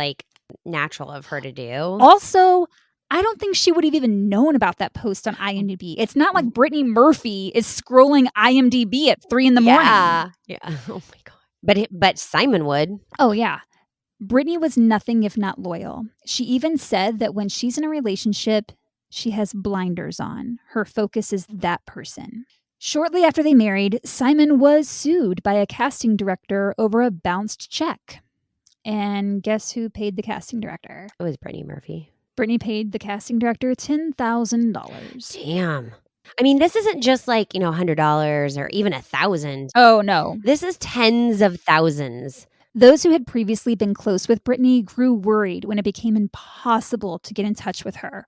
natural of her to do. Also, I don't think she would have even known about that post on IMDb. It's not like Brittany Murphy is scrolling IMDb at 3 a.m. Yeah. Oh my God. But Simon would. Oh yeah. Brittany was nothing if not loyal. She even said that when she's in a relationship, she has blinders on. Her focus is that person. Shortly after they married, Simon was sued by a casting director over a bounced check. And guess who paid the casting director? It was Brittany Murphy. Brittany paid the casting director $10,000. Damn. This isn't just $100 or even $1,000. Oh, no. This is tens of thousands. Those who had previously been close with Brittany grew worried when it became impossible to get in touch with her.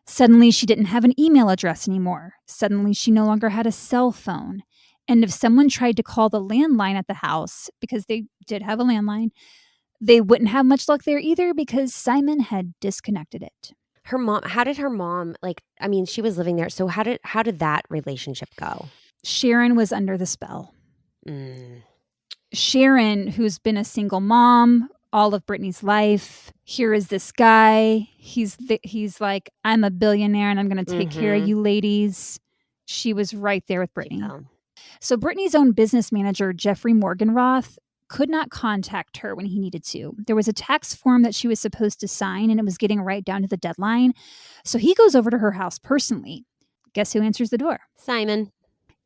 Suddenly, she didn't have an email address anymore. Suddenly, she no longer had a cell phone. And if someone tried to call the landline at the house, because they did have a landline, they wouldn't have much luck there either, because Simon had disconnected it. Her mom, how did her mom, she was living there. So how did that relationship go? Sharon was under the spell. Sharon, who's been a single mom all of Brittany's life. Here is this guy. He's like, I'm a billionaire and I'm going to take care of you ladies. She was right there with Brittany. Yeah. So Brittany's own business manager, Jeffrey Morganroth, could not contact her when he needed to. There was a tax form that she was supposed to sign, and it was getting right down to the deadline. So he goes over to her house personally. Guess who answers the door? Simon.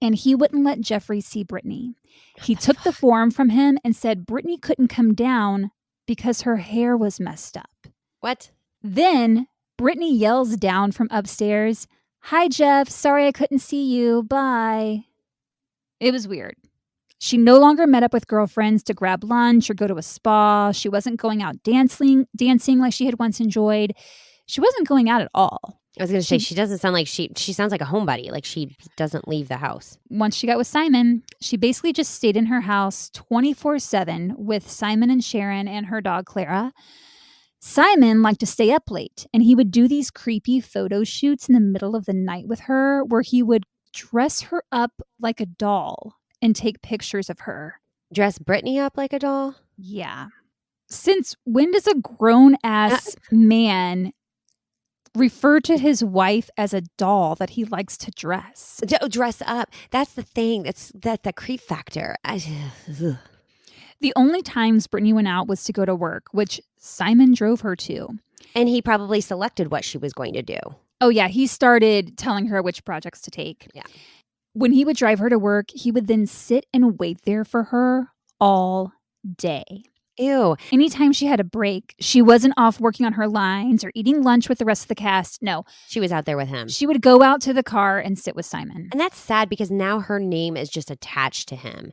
And he wouldn't let Jeffrey see Brittany. He took the form from him and said Brittany couldn't come down because her hair was messed up. What? Then Brittany yells down from upstairs, "Hi, Jeff. Sorry I couldn't see you. Bye." It was weird. She no longer met up with girlfriends to grab lunch or go to a spa. She wasn't going out dancing like she had once enjoyed. She wasn't going out at all. I was going to say, she doesn't sound like she sounds like a homebody. Like she doesn't leave the house. Once she got with Simon, she basically just stayed in her house 24/7 with Simon and Sharon and her dog, Clara. Simon liked to stay up late, and he would do these creepy photo shoots in the middle of the night with her where he would dress her up like a doll and take pictures of her. Dress Brittany up like a doll? Yeah. Since when does a grown-ass man refer to his wife as a doll that he likes to dress? Dress up. That's the thing. That's the creep factor. The only times Brittany went out was to go to work, which Simon drove her to. And he probably selected what she was going to do. Oh, yeah. He started telling her which projects to take. Yeah. When he would drive her to work, he would then sit and wait there for her all day. Ew. Anytime she had a break, she wasn't off working on her lines or eating lunch with the rest of the cast. No, She was out there with him. she would go out to the car and sit with Simon. And that's sad because now her name is just attached to him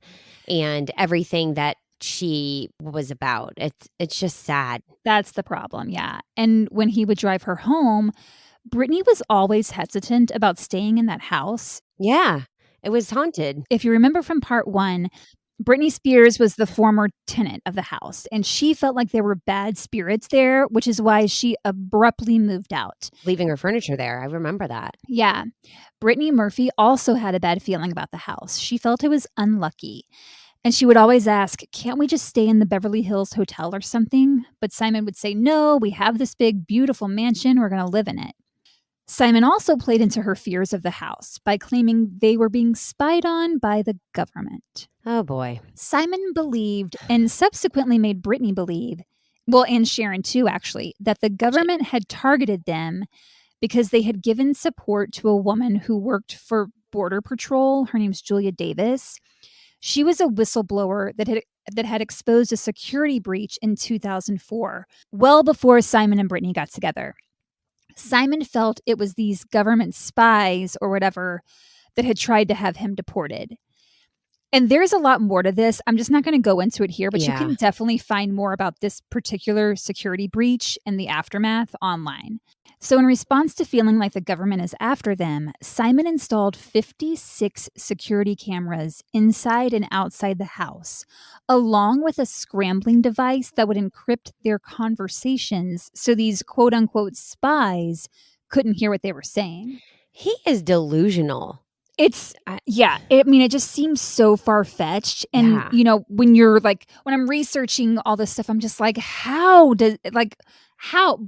and everything that she was about. It's just sad. That's the problem, yeah. And when he would drive her home, Brittany was always hesitant about staying in that house. Yeah. It was haunted. If you remember from part 1, Britney Spears was the former tenant of the house, and she felt like there were bad spirits there, which is why she abruptly moved out. Leaving her furniture there. I remember that. Yeah. Brittany Murphy also had a bad feeling about the house. She felt it was unlucky. And she would always ask, can't we just stay in the Beverly Hills Hotel or something? But Simon would say, no, we have this big, beautiful mansion. We're going to live in it. Simon also played into her fears of the house by claiming they were being spied on by the government. Oh, boy. Simon believed, and subsequently made Brittany believe, well, and Sharon too, actually, that the government had targeted them because they had given support to a woman who worked for Border Patrol. Her name's Julia Davis. She was a whistleblower that had exposed a security breach in 2004, well before Simon and Brittany got together. Simon felt it was these government spies or whatever that had tried to have him deported. And there's a lot more to this. I'm just not going to go into it here, but you can definitely find more about this particular security breach and the aftermath online. So in response to feeling like the government is after them, Simon installed 56 security cameras inside and outside the house, along with a scrambling device that would encrypt their conversations so these quote-unquote spies couldn't hear what they were saying. He is delusional. It's, yeah, it just seems so far-fetched. And, when you're like, when I'm researching all this stuff, I'm just like, how?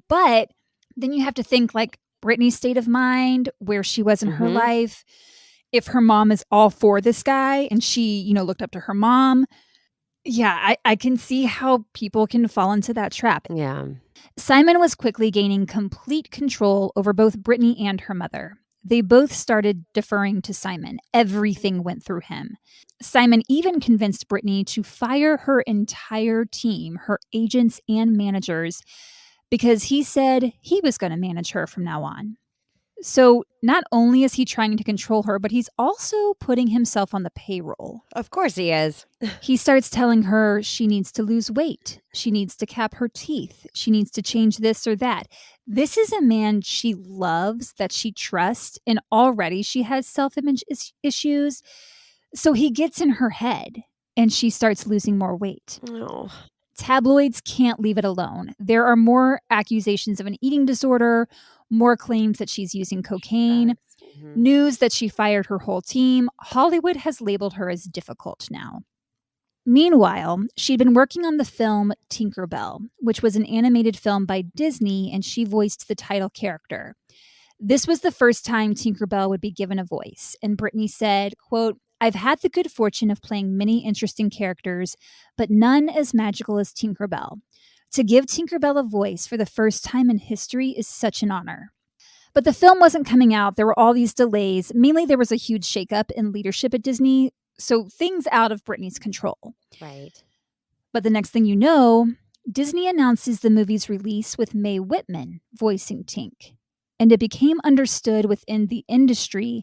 But then you have to think like Brittany's state of mind, where she was in her life. If her mom is all for this guy and she, looked up to her mom. Yeah, I can see how people can fall into that trap. Yeah. Simon was quickly gaining complete control over both Brittany and her mother. They both started deferring to Simon. Everything went through him. Simon even convinced Brittany to fire her entire team, her agents and managers, because he said he was going to manage her from now on. So not only is he trying to control her, but he's also putting himself on the payroll. Of course he is. He starts telling her she needs to lose weight. She needs to cap her teeth. She needs to change this or that. This is a man she loves, that she trusts, and already she has self-image issues. So he gets in her head and she starts losing more weight. Oh. Tabloids can't leave it alone. There are more accusations of an eating disorder, more claims that she's using cocaine, news that she fired her whole team. Hollywood has labeled her as difficult now. Meanwhile, she'd been working on the film Tinkerbell, which was an animated film by Disney, and she voiced the title character. This was the first time Tinkerbell would be given a voice, and Brittany said, quote, I've had the good fortune of playing many interesting characters, but none as magical as Tinkerbell. To give Tinkerbell a voice for the first time in history is such an honor. But the film wasn't coming out. There were all these delays. Mainly, there was a huge shakeup in leadership at Disney, so things out of Brittany's control. Right. But the next thing you know, Disney announces the movie's release with Mae Whitman voicing Tink. And it became understood within the industry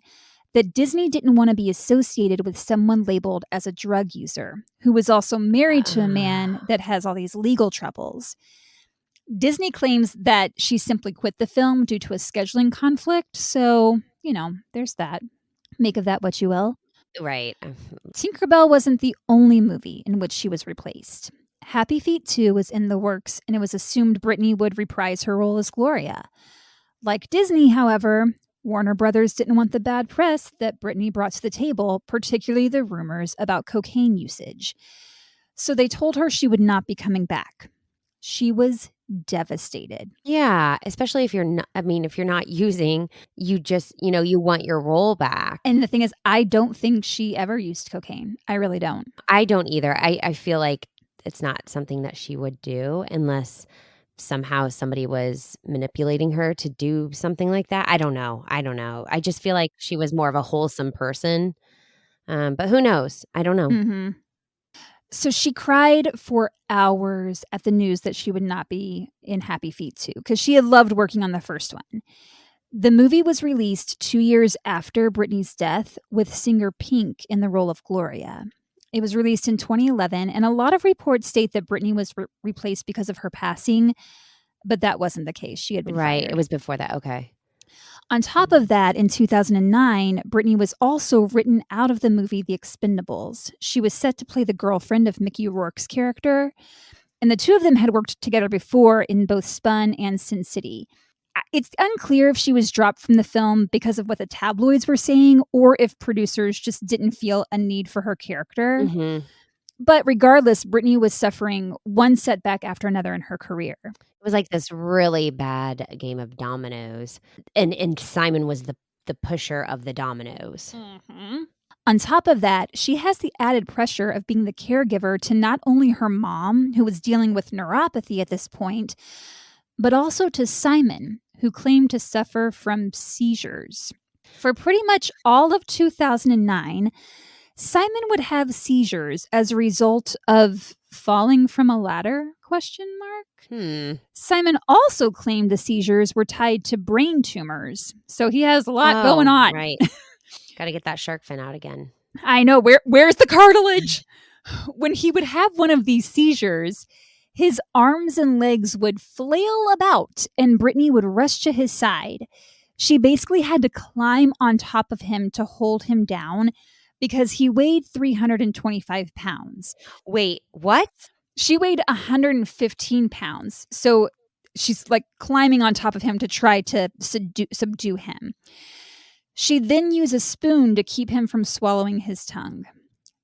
that Disney didn't want to be associated with someone labeled as a drug user, who was also married to a man that has all these legal troubles. Disney claims that she simply quit the film due to a scheduling conflict. So, there's that. Make of that what you will. Right. Tinkerbell wasn't the only movie in which she was replaced. Happy Feet 2 was in the works, and it was assumed Brittany would reprise her role as Gloria. Like Disney, however, Warner Brothers didn't want the bad press that Brittany brought to the table, particularly the rumors about cocaine usage. So they told her she would not be coming back. She was devastated. Yeah, especially if you're not using, you just, you want your role back. And the thing is, I don't think she ever used cocaine. I really don't. I don't either. I feel like it's not something that she would do unless somehow somebody was manipulating her to do something like that. I don't know. I just feel like she was more of a wholesome person. But who knows? I don't know. Mm-hmm. So she cried for hours at the news that she would not be in Happy Feet 2 because she had loved working on the first one. The movie was released 2 years after Brittany's death with singer Pink in the role of Gloria. It was released in 2011, and a lot of reports state that Brittany was replaced because of her passing, but that wasn't the case. She had been Right. fired. It was before that. Okay. On top of that, in 2009, Brittany was also written out of the movie The Expendables. She was set to play the girlfriend of Mickey Rourke's character, and the two of them had worked together before in both Spun and Sin City. It's unclear if she was dropped from the film because of what the tabloids were saying or if producers just didn't feel a need for her character. Mm-hmm. But regardless, Brittany was suffering one setback after another in her career. It was like this really bad game of dominoes. And Simon was the pusher of the dominoes. Mm-hmm. On top of that, she has the added pressure of being the caregiver to not only her mom, who was dealing with neuropathy at this point, but also to Simon, who claimed to suffer from seizures. For pretty much all of 2009, Simon would have seizures as a result of falling from a ladder? ? Simon also claimed the seizures were tied to brain tumors. So he has a lot going on. Right. Got to get that shark fin out again. I know. Where's the cartilage? When he would have one of these seizures, his arms and legs would flail about and Brittany would rush to his side. She basically had to climb on top of him to hold him down because he weighed 325 pounds. Wait, what? She weighed 115 pounds. So she's like climbing on top of him to try to subdue him. She then used a spoon to keep him from swallowing his tongue.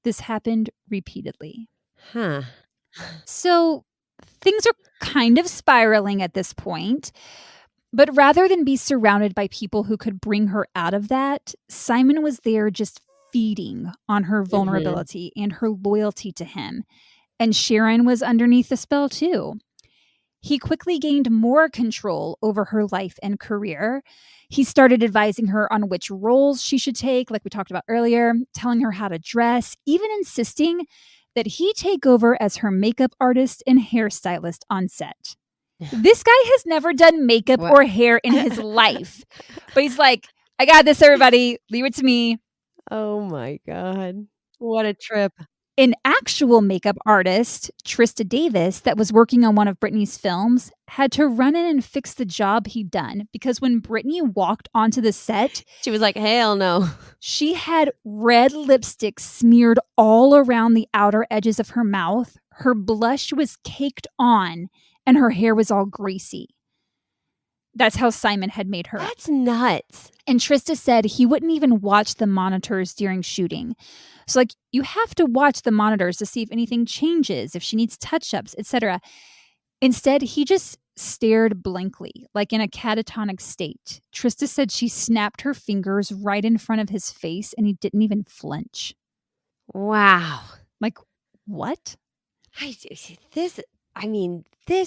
This happened repeatedly. Huh. So things are kind of spiraling at this point. But rather than be surrounded by people who could bring her out of that, Simon was there just feeding on her vulnerability and her loyalty to him. And Sharon was underneath the spell too. He quickly gained more control over her life and career. He started advising her on which roles she should take, like we talked about earlier, telling her how to dress, even insisting that he take over as her makeup artist and hairstylist on set. This guy has never done makeup or hair in his life. But he's like, I got this, everybody. Leave it to me. Oh my God. What a trip. An actual makeup artist, Trista Davis, that was working on one of Brittany's films, had to run in and fix the job he'd done because when Brittany walked onto the set, she was like, hell no. She had red lipstick smeared all around the outer edges of her mouth. Her blush was caked on, and her hair was all greasy. That's how Simon had made her. That's nuts. And Trista said he wouldn't even watch the monitors during shooting. So, like, you have to watch the monitors to see if anything changes, if she needs touch-ups, etc. Instead, he just stared blankly, like in a catatonic state. Trista said she snapped her fingers right in front of his face, and he didn't even flinch. Wow. Like, what? This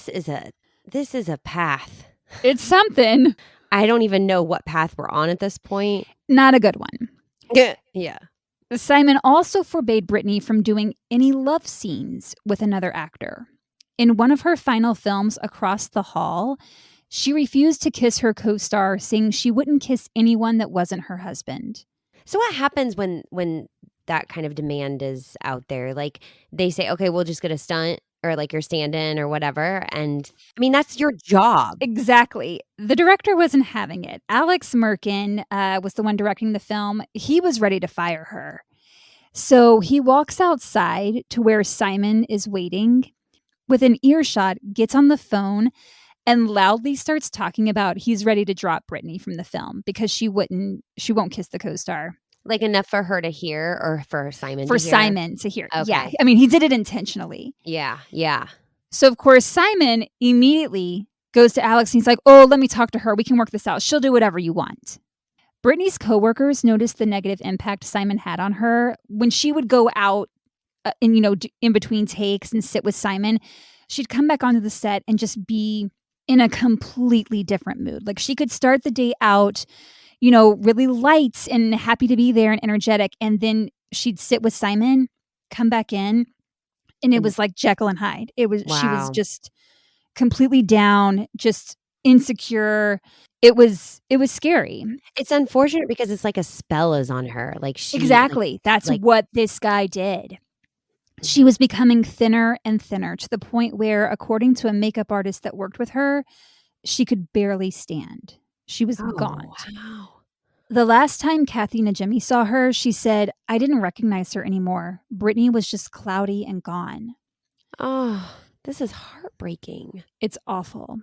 is a path. It's something. I don't even know what path we're on at this point. Not a good one. Yeah. Simon also forbade Brittany from doing any love scenes with another actor. In one of her final films, Across the Hall, she refused to kiss her co-star, saying she wouldn't kiss anyone that wasn't her husband. So what happens when that kind of demand is out there? Like, they say, okay, we'll just get a stunt or like your stand-in or whatever. And I mean, that's your job. Exactly. The director wasn't having it. Alex Merkin was the one directing the film. He was ready to fire her. So he walks outside to where Simon is waiting. Within earshot, gets on the phone and loudly starts talking about he's ready to drop Brittany from the film because she won't kiss the co-star. Like enough for her to hear or for Simon to hear? For Simon to hear. Okay. Yeah. I mean, he did it intentionally. Yeah. Yeah. So, of course, Simon immediately goes to Alex and he's like, oh, let me talk to her. We can work this out. She'll do whatever you want. Brittany's coworkers noticed the negative impact Simon had on her. When she would go out and, in between takes and sit with Simon, she'd come back onto the set and just be in a completely different mood. Like she could start the day out, really light and happy to be there and energetic. And then she'd sit with Simon, come back in, And it was like Jekyll and Hyde. She was Wow. just completely down, just insecure. It was scary. It's unfortunate because it's like a spell is on her. Like she Exactly. That's like what this guy did. She was becoming thinner and thinner to the point where, according to a makeup artist that worked with her, she could barely stand. She was oh, gaunt. wow. The last time Kathy Najimy saw her, she said, "I didn't recognize her anymore. Brittany was just cloudy and gone." Oh, this is heartbreaking. It's awful.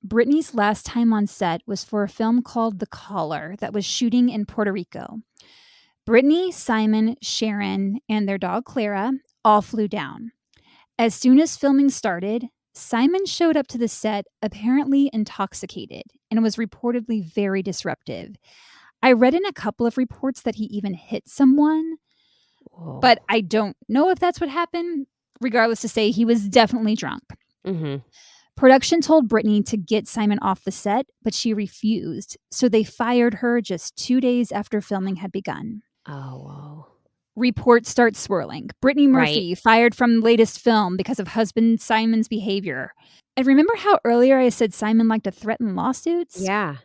Brittany's last time on set was for a film called The Caller that was shooting in Puerto Rico. Brittany, Simon, Sharon, and their dog Clara all flew down. As soon as filming started, Simon showed up to the set apparently intoxicated and was reportedly very disruptive. I read in a couple of reports that he even hit someone, Whoa. but I don't know if that's what happened. Regardless, to say he was definitely drunk. Mm-hmm. Production told Brittany to get Simon off the set, but she refused. So they fired her just 2 days after filming had begun. Oh, whoa. Reports start swirling. Brittany Right. Murphy fired from latest film because of husband Simon's behavior. And remember how earlier I said Simon liked to threaten lawsuits? Yeah.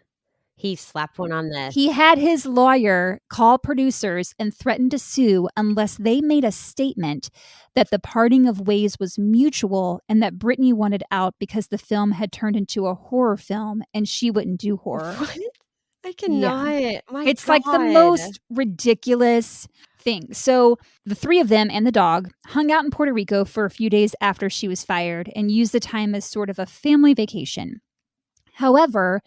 He slapped one on the He had his lawyer call producers and threaten to sue unless they made a statement that the parting of ways was mutual and that Brittany wanted out because the film had turned into a horror film and she wouldn't do horror. What? I Yeah. cannot. My It's God. like the most ridiculous thing. So the three of them and the dog hung out in Puerto Rico for a few days after she was fired and used the time as sort of a family vacation. However,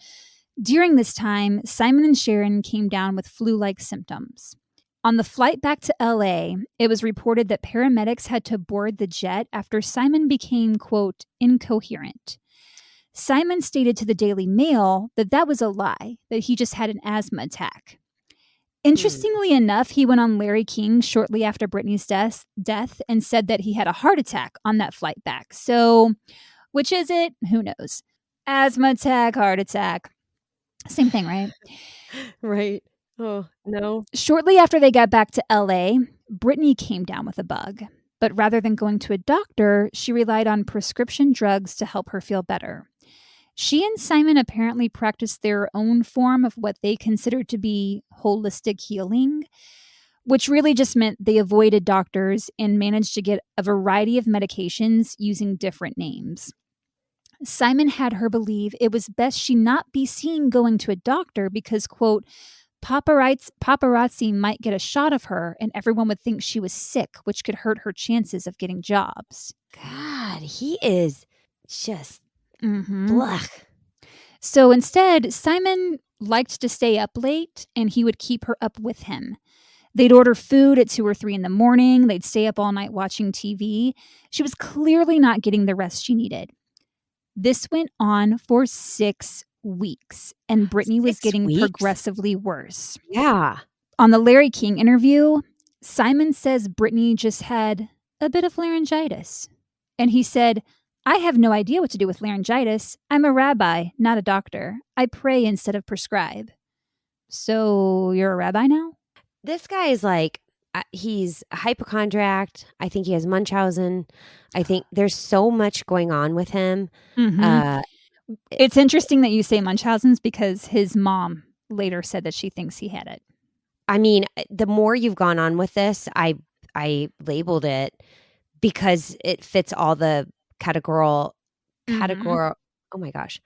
during this time, Simon and Sharon came down with flu-like symptoms. On the flight back to LA, it was reported that paramedics had to board the jet after Simon became, quote, incoherent. Simon stated to the Daily Mail that that was a lie, that he just had an asthma attack. Interestingly enough, he went on Larry King shortly after Brittany's death and said that he had a heart attack on that flight back. So, which is it? Who knows? Asthma attack, heart attack. Same thing, right? Right. Oh, no. Shortly after they got back to LA, Brittany came down with a bug. But rather than going to a doctor, she relied on prescription drugs to help her feel better. She and Simon apparently practiced their own form of what they considered to be holistic healing, which really just meant they avoided doctors and managed to get a variety of medications using different names. Simon had her believe it was best she not be seen going to a doctor because, quote, paparazzi might get a shot of her and everyone would think she was sick, which could hurt her chances of getting jobs. God, he is just Mm-hmm. blech. So instead, Simon liked to stay up late and he would keep her up with him. They'd order food at 2 or 3 in the morning. They'd stay up all night watching TV. She was clearly not getting the rest she needed. This went on for 6 weeks, and Brittany was 6 getting weeks? progressively worse. Yeah. On the Larry King interview, Simon says Brittany just had a bit of laryngitis. And he said, "I have no idea what to do with laryngitis. I'm a rabbi, not a doctor. I pray instead of prescribe." So you're a rabbi now? This guy is like, he's a hypochondriac. I think he has Munchausen. I think there's so much going on with him. Mm-hmm. It's interesting that you say Munchausen's because his mom later said that she thinks he had it. I mean, the more you've gone on with this, I labeled it because it fits all the categorical. Oh my gosh,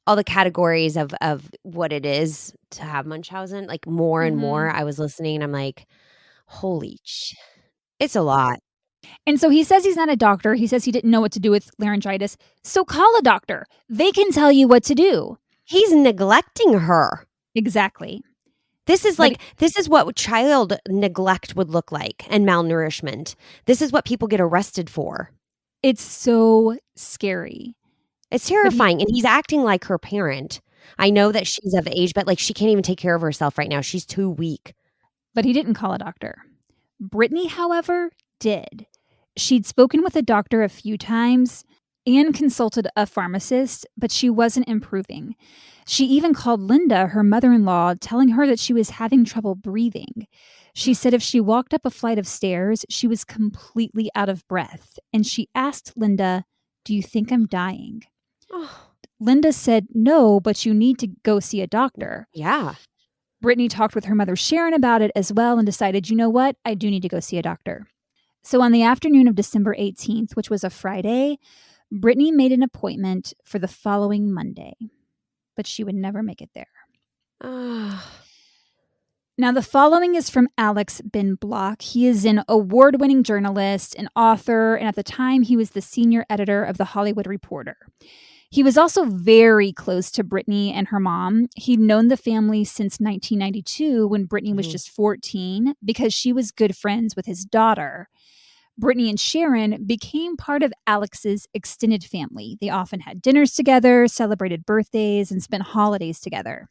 all the categories of what it is to have Munchausen. Like more and more, I was listening. And I'm like, holy shit, it's a lot. And so he says he's not a doctor. He says he didn't know what to do with laryngitis. So call a doctor. They can tell you what to do. He's neglecting her. Exactly. This is this is what child neglect would look like and malnourishment. This is what people get arrested for. It's so scary. It's terrifying. And he's acting like her parent. I know that she's of age, but like she can't even take care of herself right now. She's too weak. But he didn't call a doctor. Brittany, however, did. She'd spoken with a doctor a few times and consulted a pharmacist, but she wasn't improving. She even called Linda, her mother-in-law, telling her that she was having trouble breathing. She said if she walked up a flight of stairs, she was completely out of breath. And she asked Linda, "Do you think I'm dying?" Oh, Linda said, "No, but you need to go see a doctor." yeah. Brittany talked with her mother Sharon about it as well and decided, you know what? I do need to go see a doctor. So on the afternoon of December 18th, which was a Friday, Brittany made an appointment for the following Monday, but she would never make it there. Oh. Now, the following is from Alex Bin Block. He is an award-winning journalist, an author, and at the time, he was the senior editor of The Hollywood Reporter. He was also very close to Brittany and her mom. He'd known the family since 1992 when Brittany was just 14 because she was good friends with his daughter. Brittany and Sharon became part of Alex's extended family. They often had dinners together, celebrated birthdays, and spent holidays together.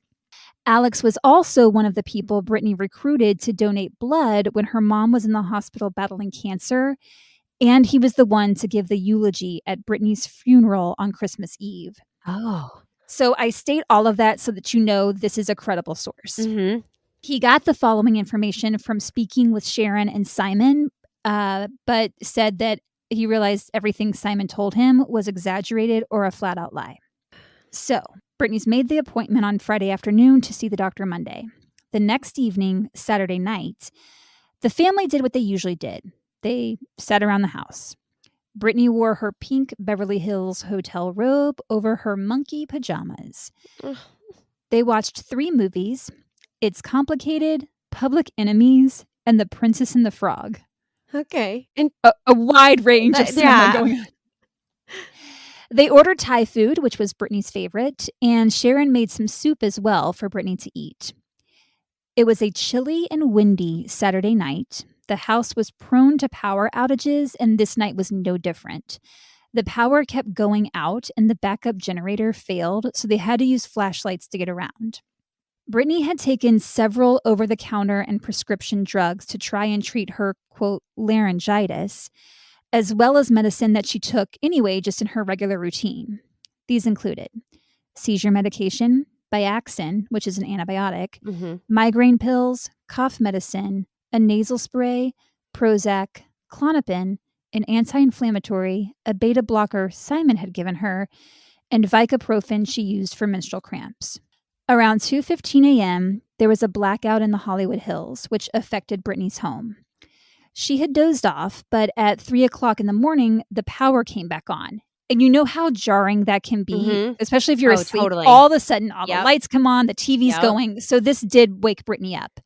Alex was also one of the people Brittany recruited to donate blood when her mom was in the hospital battling cancer, and he was the one to give the eulogy at Brittany's funeral on Christmas Eve. Oh. So I state all of that so that you know this is a credible source. Mm-hmm. He got the following information from speaking with Sharon and Simon, but said that he realized everything Simon told him was exaggerated or a flat out lie. So Brittany's made the appointment on Friday afternoon to see the doctor Monday. The next evening, Saturday night, the family did what they usually did. They sat around the house. Brittany wore her pink Beverly Hills hotel robe over her monkey pajamas. They watched 3 movies: It's Complicated, Public Enemies, and The Princess and the Frog. Okay. And A wide range of cinema going on. They ordered Thai food, which was Brittany's favorite, and Sharon made some soup as well for Brittany to eat. It was a chilly and windy Saturday night. The house was prone to power outages, and this night was no different. The power kept going out, and the backup generator failed, so they had to use flashlights to get around. Brittany had taken several over-the-counter and prescription drugs to try and treat her, quote, laryngitis, as well as medicine that she took anyway just in her regular routine. These included seizure medication, Biaxin, which is an antibiotic, migraine pills, cough medicine, a nasal spray, Prozac, Klonopin, an anti-inflammatory, a beta blocker Simon had given her, and Vicaprofen she used for menstrual cramps. Around 2:15 a.m., there was a blackout in the Hollywood Hills, which affected Brittany's home. She had dozed off, but at 3 o'clock in the morning, the power came back on. And you know how jarring that can be, especially if you're asleep. Totally. All of a sudden, all the lights come on, the TV's going. So this did wake Brittany up.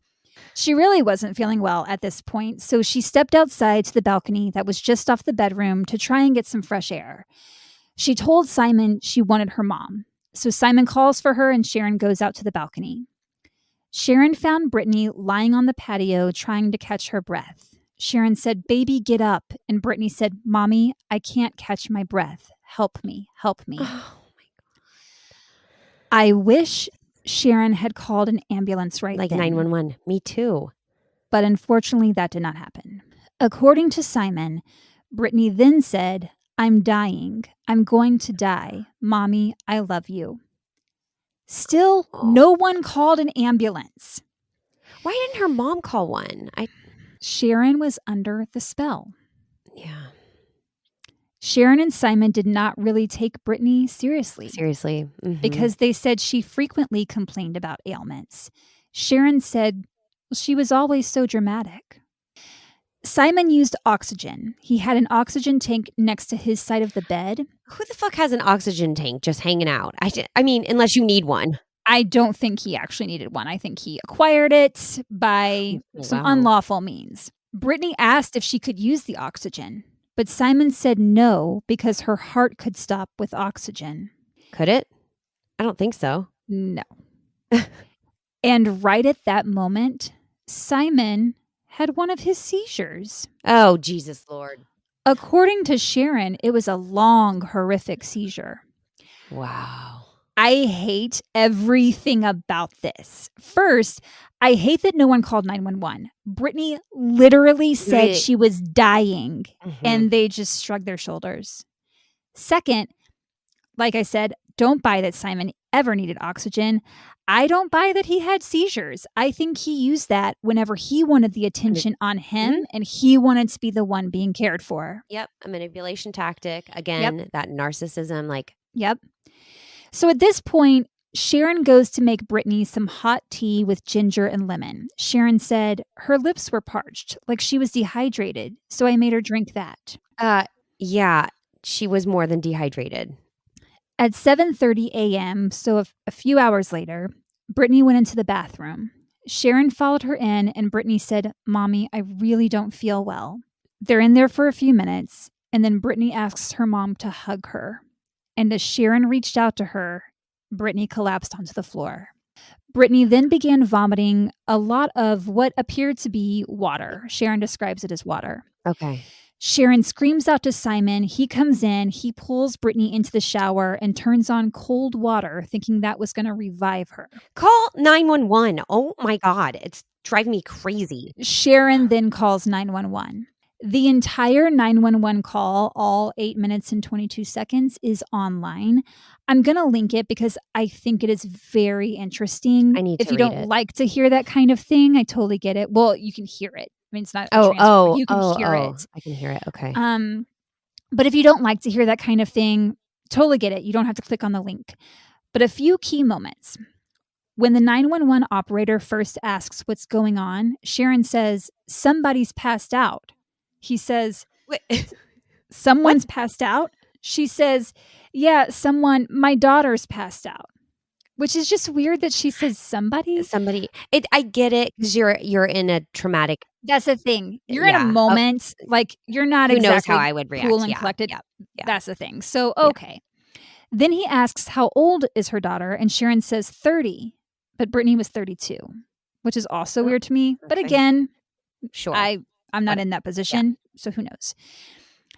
She really wasn't feeling well at this point, so she stepped outside to the balcony that was just off the bedroom to try and get some fresh air. She told Simon she wanted her mom. So Simon calls for her and Sharon goes out to the balcony. Sharon found Brittany lying on the patio trying to catch her breath. Sharon said, "Baby, get up." And Brittany said, "Mommy, I can't catch my breath. Help me, help me." Oh, my God. I wish Sharon had called an ambulance right Like then. 911. Me too. But unfortunately, that did not happen. According to Simon, Brittany then said, "I'm dying. I'm going to die. Mommy, I love you." Still, no one called an ambulance. Why didn't her mom call one? Sharon was under the spell. Yeah. Sharon and Simon did not really take Brittany seriously. Seriously. Because they said she frequently complained about ailments. Sharon said she was always so dramatic. Simon used oxygen. He had an oxygen tank next to his side of the bed. Who the fuck has an oxygen tank just hanging out? I mean, unless you need one. I don't think he actually needed one. I think he acquired it by some unlawful means. Brittany asked if she could use the oxygen, but Simon said no because her heart could stop with oxygen. Could it? I don't think so. No. And right at that moment, Simon had one of his seizures. Oh, Jesus Lord. According to Sharon, it was a long, horrific seizure. Wow. I hate everything about this. First, I hate that no one called 911. Brittany literally said she was dying, and they just shrugged their shoulders. Second, Like I said, don't buy that Simon ever needed oxygen. I don't buy that he had seizures. I think he used that whenever he wanted the attention on him and he wanted to be the one being cared for. Yep. A manipulation tactic. Yep. Again, that narcissism, like. Yep. So at this point, Sharon goes to make Brittany some hot tea with ginger and lemon. Sharon said her lips were parched, like she was dehydrated, so I made her drink that. Yeah, she was more than dehydrated. At 7:30 a.m., so a few hours later, Brittany went into the bathroom. Sharon followed her in, and Brittany said, "Mommy, I really don't feel well." They're in there for a few minutes, and then Brittany asks her mom to hug her. And as Sharon reached out to her, Brittany collapsed onto the floor. Brittany then began vomiting a lot of what appeared to be water. Sharon describes it as water. Okay. Sharon screams out to Simon. He comes in, he pulls Brittany into the shower and turns on cold water, thinking that was going to revive her. Call 911. Oh my God. It's driving me crazy. Sharon then calls 911. The entire 911 call, all 8 minutes and 22 seconds, is online. I'm going to link it because I think it is very interesting. I need to If you read don't it. like to hear that kind of thing, I totally get it. Well, you can hear it. I mean, it's not a transfer. You can hear it. I can hear it. Okay. But if you don't like to hear that kind of thing, totally get it. You don't have to click on the link. But a few key moments. When the 911 operator first asks what's going on, Sharon says, "Somebody's passed out." He says, Wait. "Someone's passed out?" She says, "Yeah, my daughter's passed out." Which is just weird that she says somebody. I get it because you're in a traumatic. That's the thing. You're in a moment, like you're not Who exactly knows how I would react. cool and collected. Yeah. That's the thing. So, okay. Yeah. Then he asks how old is her daughter, and Sharon says 30, but Brittany was 32, which is also weird to me. Okay. But again, sure, I'm not in that position, so who knows?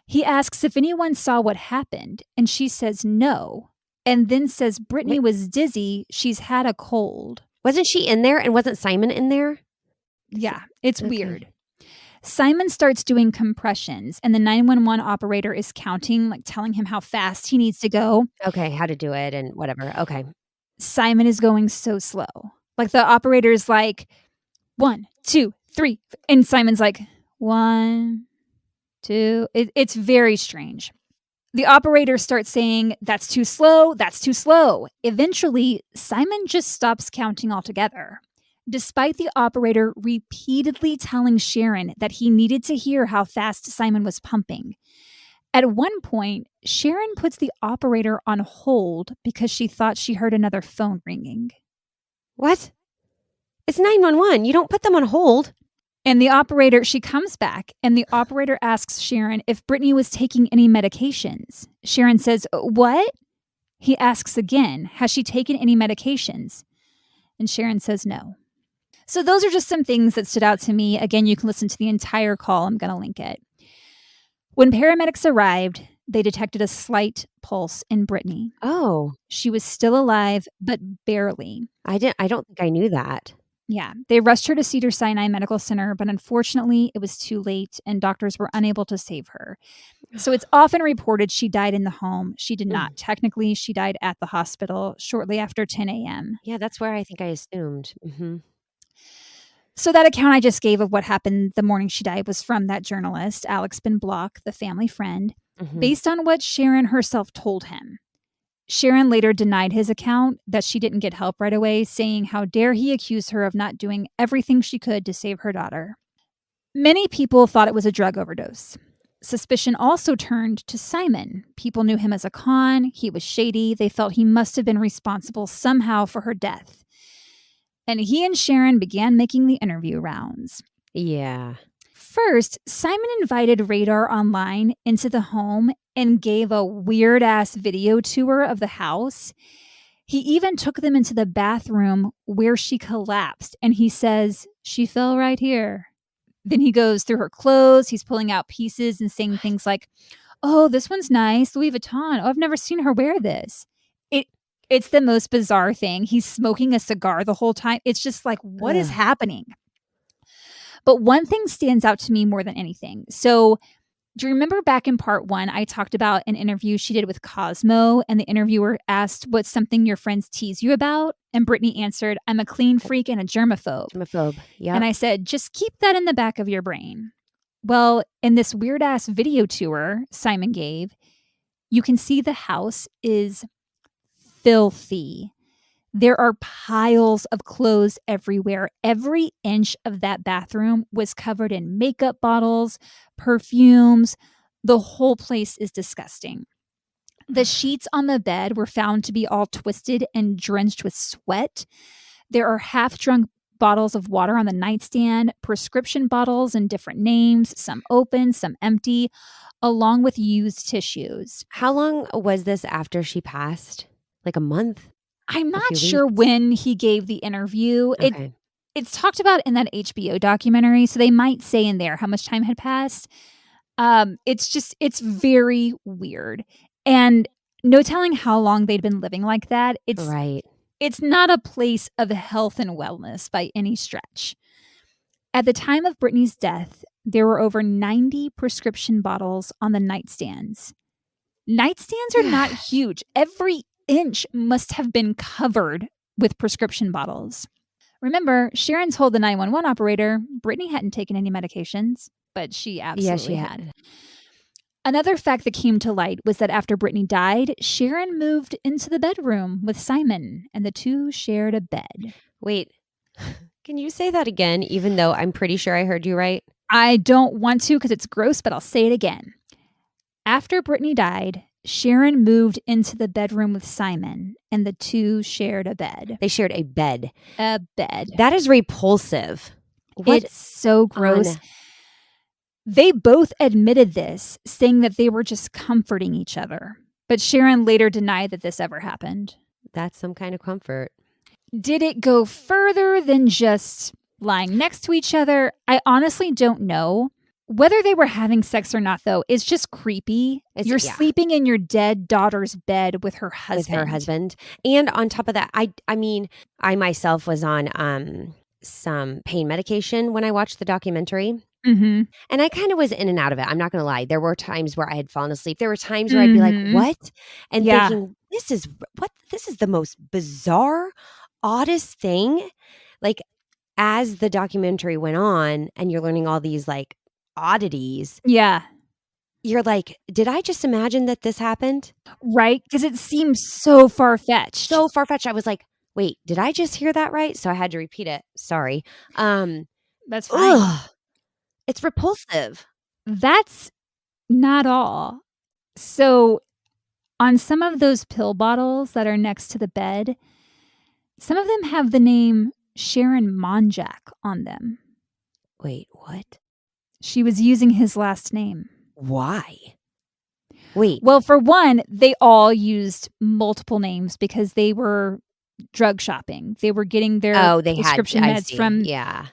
He asks if anyone saw what happened, and she says no, and then says Brittany was dizzy. She's had a cold. Wasn't she in there, and wasn't Simon in there? Yeah, it's weird. Simon starts doing compressions, and the 911 operator is counting, like telling him how fast he needs to go. Okay, how to do it and whatever. Okay. Simon is going so slow. Like the operator's like, 1, 2, 3. And Simon's like, 1, 2. It's very strange. The operator starts saying, "That's too slow. That's too slow." Eventually, Simon just stops counting altogether. Despite the operator repeatedly telling Sharon that he needed to hear how fast Simon was pumping. At one point, Sharon puts the operator on hold because she thought she heard another phone ringing. What? It's 911. You don't put them on hold. And she comes back, and the operator asks Sharon if Brittany was taking any medications. Sharon says, "What?" He asks again, "Has she taken any medications?" And Sharon says no. So those are just some things that stood out to me. Again, you can listen to the entire call. I'm going to link it. When paramedics arrived, they detected a slight pulse in Brittany. Oh. She was still alive, but barely. I don't think I knew that. Yeah. They rushed her to Cedars-Sinai Medical Center, but unfortunately, it was too late, and doctors were unable to save her. So it's often reported she died in the home. She did not. Technically, she died at the hospital shortly after 10 a.m. Yeah, that's where I think I assumed. Mm-hmm. So that account I just gave of what happened the morning she died was from that journalist, Alex Ben Block, the family friend, based on what Sharon herself told him. Sharon later denied his account that she didn't get help right away, saying how dare he accuse her of not doing everything she could to save her daughter. Many people thought it was a drug overdose. Suspicion also turned to Simon. People knew him as a con. He was shady. They felt he must have been responsible somehow for her death. And he and Sharon began making the interview rounds. Yeah. First, Simon invited Radar Online into the home and gave a weird-ass video tour of the house. He even took them into the bathroom where she collapsed, and he says, "She fell right here." Then he goes through her clothes. He's pulling out pieces and saying things like, "Oh, this one's nice, Louis Vuitton. Oh, I've never seen her wear this." It's the most bizarre thing. He's smoking a cigar the whole time. It's just like, what is happening? But one thing stands out to me more than anything. So Do you remember back in part 1, I talked about an interview she did with Cosmo, and the interviewer asked, what's something your friends tease you about? And Brittany answered, I'm a clean freak and a germaphobe. Germaphobe. Yeah. And I said, just keep that in the back of your brain. Well, in this weird ass video tour Simon gave, you can see the house is filthy. There are piles of clothes everywhere. Every inch of that bathroom was covered in makeup bottles, perfumes. The whole place is disgusting. The sheets on the bed were found to be all twisted and drenched with sweat. There are half-drunk bottles of water on the nightstand, prescription bottles in different names, some open, some empty, along with used tissues. How long was this after she passed? Like a month? I'm A not few sure weeks? when he gave the interview. Okay. It's talked about in that HBO documentary, so they might say in there how much time had passed. It's very weird. And no telling how long they'd been living like that. Right. It's not a place of health and wellness by any stretch. At the time of Brittany's death, there were over 90 prescription bottles on the nightstands. Nightstands are not huge. Every inch must have been covered with prescription bottles. Remember, Sharon told the 911 operator Brittany hadn't taken any medications, but she absolutely had. Another fact that came to light was that after Brittany died, Sharon moved into the bedroom with Simon, and the two shared a bed. Wait, can you say that again, even though I'm pretty sure I heard you right? I don't want to because it's gross, but I'll say it again. After Brittany died, Sharon moved into the bedroom with Simon, and the two shared a bed. They shared a bed. A bed. That is repulsive. It's so gross. They both admitted this, saying that they were just comforting each other. But Sharon later denied that this ever happened. That's some kind of comfort. Did it go further than just lying next to each other? I honestly don't know. Whether they were having sex or not, though, is just creepy. You're sleeping in your dead daughter's bed with her husband. And on top of that, I mean, I myself was on some pain medication when I watched the documentary. Mm-hmm. And I kind of was in and out of it. I'm not going to lie. There were times where I had fallen asleep. There were times where I'd be like, what? And thinking, this is the most bizarre, oddest thing. Like, as the documentary went on and you're learning all these like oddities. Yeah. You're like, did I just imagine that this happened? Right? Because it seems so far-fetched. I was like, wait, did I just hear that right? So I had to repeat it. Sorry. That's fine. Ugh, it's repulsive. That's not all. So on some of those pill bottles that are next to the bed, some of them have the name Sharon Monjack on them. Wait, what? She was using his last name. Why? Wait. Well, for one, they all used multiple names because they were drug shopping. They were getting their prescription meds from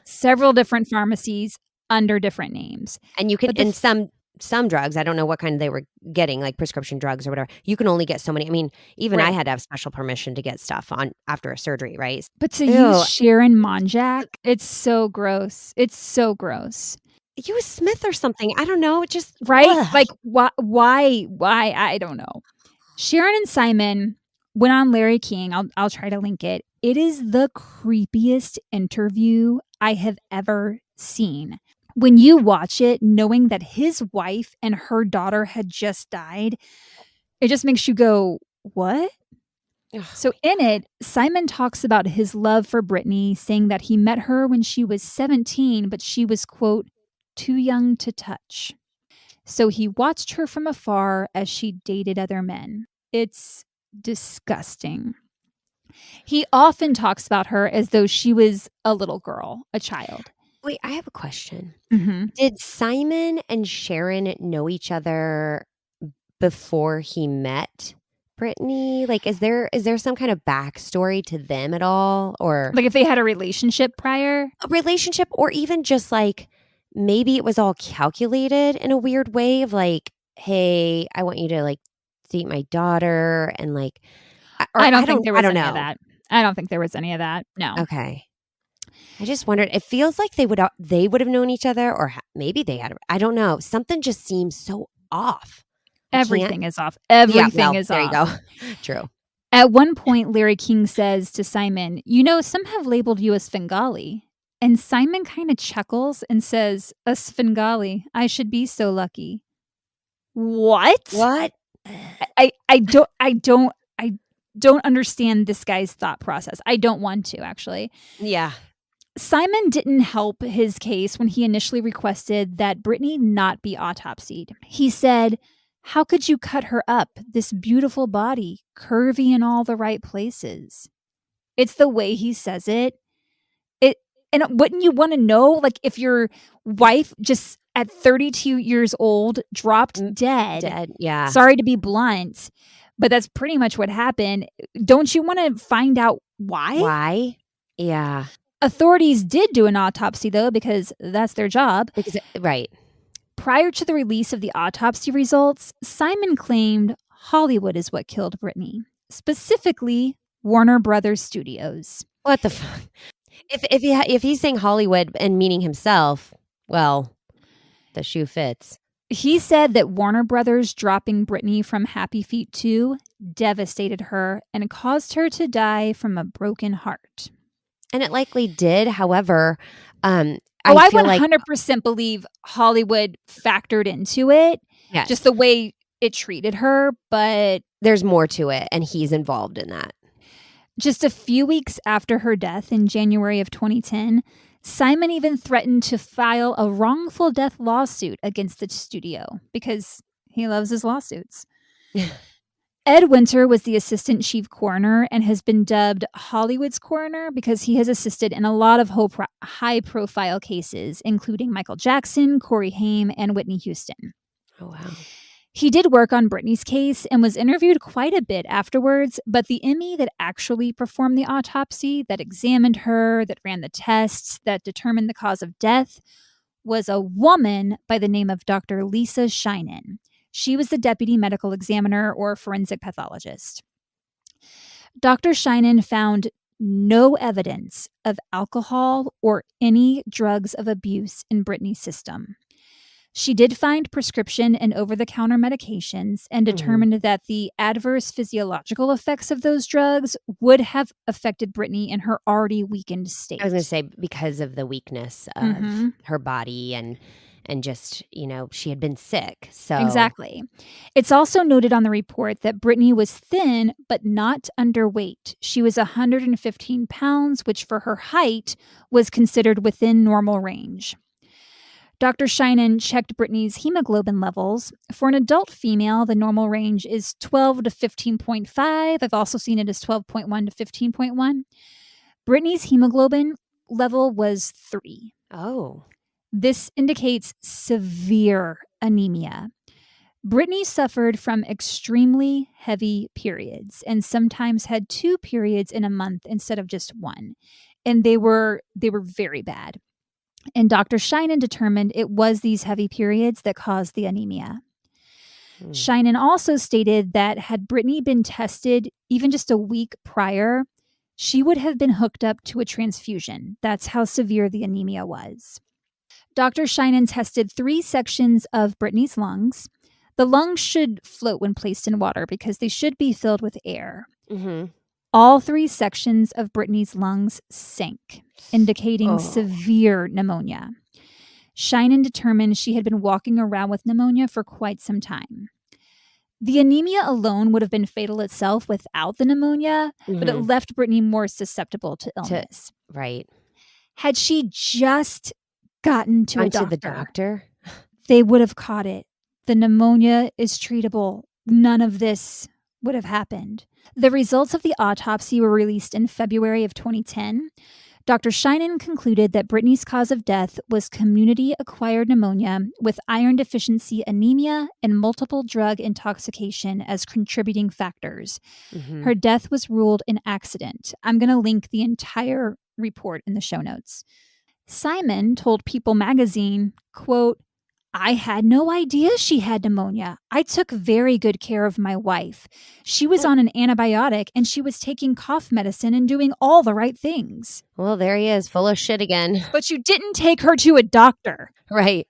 several different pharmacies under different names. And you can, and some drugs, I don't know what kind they were getting, like prescription drugs or whatever. You can only get so many. I mean, even I had to have special permission to get stuff on after a surgery, right? But to use Sharon Monjack, it's so gross. It's so gross. Use Smith or something. I don't know. It just Like why? I don't know. Sharon and Simon went on Larry King. I'll try to link it. It is the creepiest interview I have ever seen. When you watch it, knowing that his wife and her daughter had just died, it just makes you go, what? So in it, Simon talks about his love for Brittany, saying that he met her when she was 17, but she was, quote, too young to touch. So he watched her from afar as she dated other men. It's disgusting. He often talks about her as though she was a little girl, a child. Wait, I have a question. Mm-hmm. Did Simon and Sharon know each other before he met Brittany? Like, is there some kind of backstory to them at all? Or like if they had a relationship prior? A relationship, or even just like maybe it was all calculated in a weird way of like, hey, I want you to like date my daughter and like I don't think there was any of that. I don't think there was any of that. No. Okay. I just wondered. It feels like they would have known each other, or maybe they had. I don't know. Something just seems so off. I can't. Everything is off. Yeah. Everything Well, is there you off. go. True. At one point, Larry King says to Simon, some have labeled you a Svengali. And Simon kind of chuckles and says, a Svengali. I should be so lucky. What? What? I don't understand this guy's thought process. I don't want to, actually. Yeah. Simon didn't help his case when he initially requested that Brittany not be autopsied. He said, how could you cut her up, this beautiful body, curvy in all the right places? It's the way he says it. And wouldn't you want to know, like, if your wife just at 32 years old dropped dead? Dead, yeah. Sorry to be blunt, but that's pretty much what happened. Don't you want to find out why? Why? Yeah. Authorities did do an autopsy, though, because that's their job. Right. Prior to the release of the autopsy results, Simon claimed Hollywood is what killed Brittany, specifically Warner Brothers Studios. What the fuck? If he's saying Hollywood and meaning himself, well, the shoe fits. He said that Warner Brothers dropping Brittany from Happy Feet 2 devastated her and caused her to die from a broken heart. And it likely did. However, I would 100% believe Hollywood factored into it. Yes. Just the way it treated her, but there's more to it, and he's involved in that. Just a few weeks after her death in January of 2010, Simon even threatened to file a wrongful death lawsuit against the studio because he loves his lawsuits. Ed Winter was the assistant chief coroner and has been dubbed Hollywood's coroner because he has assisted in a lot of high-profile cases, including Michael Jackson, Corey Haim, and Whitney Houston. Oh, wow. He did work on Brittany's case and was interviewed quite a bit afterwards, but the ME that actually performed the autopsy, that examined her, that ran the tests, that determined the cause of death, was a woman by the name of Dr. Lisa Sheinin. She was the deputy medical examiner or forensic pathologist. Dr. Sheinin found no evidence of alcohol or any drugs of abuse in Brittany's system. She did find prescription and over-the-counter medications and determined that the adverse physiological effects of those drugs would have affected Brittany in her already weakened state. I was going to say because of the weakness of her body and just, she had been sick. So exactly. It's also noted on the report that Brittany was thin but not underweight. She was 115 pounds, which for her height was considered within normal range. Dr. Sheinin checked Brittany's hemoglobin levels. For an adult female, the normal range is 12 to 15.5. I've also seen it as 12.1 to 15.1. Brittany's hemoglobin level was 3. Oh. This indicates severe anemia. Brittany suffered from extremely heavy periods and sometimes had 2 periods in a month instead of just 1. And they were very bad. And Dr. Sheinin determined it was these heavy periods that caused the anemia. Sheinin also stated that had Brittany been tested even just a week prior, she would have been hooked up to a transfusion. That's how severe the anemia was. Dr. Sheinin tested 3 sections of Brittany's lungs. The lungs should float when placed in water because they should be filled with air. Mm-hmm. All 3 sections of Brittany's lungs sank, indicating severe pneumonia. Sheinin determined she had been walking around with pneumonia for quite some time. The anemia alone would have been fatal itself without the pneumonia, but it left Brittany more susceptible to illness. Right. Had she just gotten to the doctor, they would have caught it. The pneumonia is treatable. None of this would have happened. The results of the autopsy were released in February of 2010. Dr. Sheinin concluded that Brittany's cause of death was community-acquired pneumonia with iron deficiency anemia and multiple drug intoxication as contributing factors. Her death was ruled an accident. I'm going to link the entire report in the show notes. Simon told People magazine, quote, I had no idea she had pneumonia. I took very good care of my wife. She was on an antibiotic and she was taking cough medicine and doing all the right things. Well, there he is, full of shit again. But you didn't take her to a doctor. Right.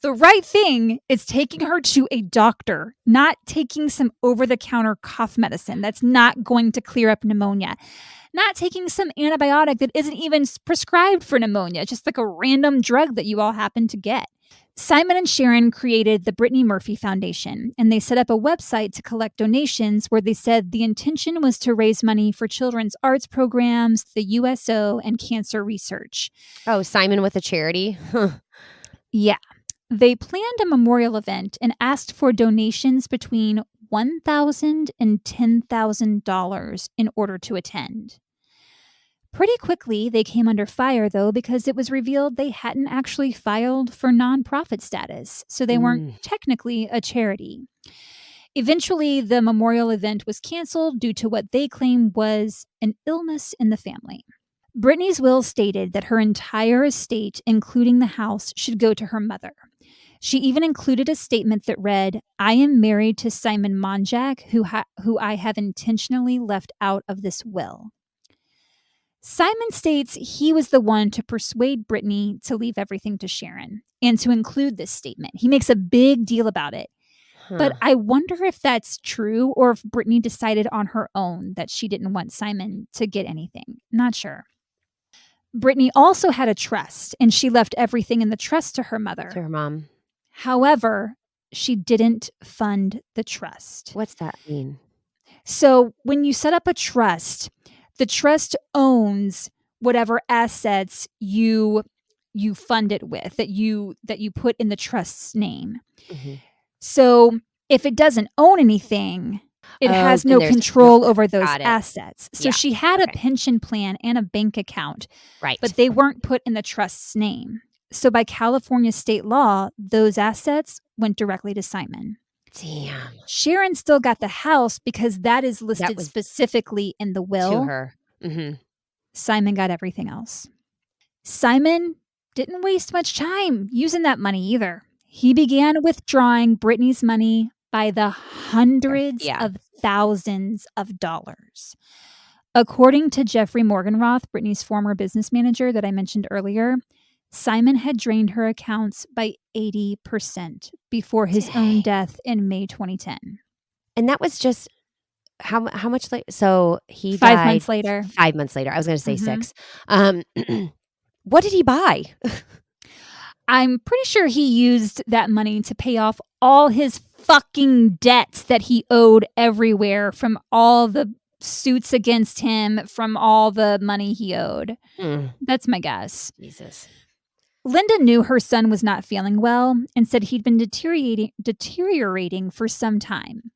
The right thing is taking her to a doctor, not taking some over-the-counter cough medicine that's not going to clear up pneumonia. Not taking some antibiotic that isn't even prescribed for pneumonia, just like a random drug that you all happen to get. Simon and Sharon created the Brittany Murphy Foundation, and they set up a website to collect donations where they said the intention was to raise money for children's arts programs, the USO, and cancer research. Oh, Simon with a charity? Yeah. They planned a memorial event and asked for donations between $1,000 and $10,000 in order to attend. Pretty quickly, they came under fire, though, because it was revealed they hadn't actually filed for nonprofit status, so they weren't technically a charity. Eventually, the memorial event was canceled due to what they claimed was an illness in the family. Brittany's will stated that her entire estate, including the house, should go to her mother. She even included a statement that read, "I am married to Simon Monjack, who I have intentionally left out of this will." Simon states he was the one to persuade Brittany to leave everything to Sharon and to include this statement. He makes a big deal about it. But I wonder if that's true or if Brittany decided on her own that she didn't want Simon to get anything. Not sure. Brittany also had a trust, and she left everything in the trust to her mother. To her mom. However, she didn't fund the trust. What's that mean? So when you set up a trust, the trust owns whatever assets you fund it with, that you put in the trust's name. Mm-hmm. So if it doesn't own anything, it has no control over those assets. So she had a pension plan and a bank account, right? But they weren't put in the trust's name. So by California state law, those assets went directly to Simon. Damn. Sharon still got the house because that is listed specifically in the will. To her. Mm-hmm. Simon got everything else. Simon didn't waste much time using that money either. He began withdrawing Brittany's money by the hundreds of thousands of dollars. According to Jeffrey Morganroth, Brittany's former business manager that I mentioned earlier, Simon had drained her accounts by 80% before his own death in May 2010. And that was just how much later? So he 5 died months later. 5 months later. I was going to say 6. What did he buy? I'm pretty sure he used that money to pay off all his fucking debts that he owed everywhere, from all the suits against him, from all the money he owed. That's my guess. Jesus. Linda knew her son was not feeling well and said he'd been deteriorating for some time.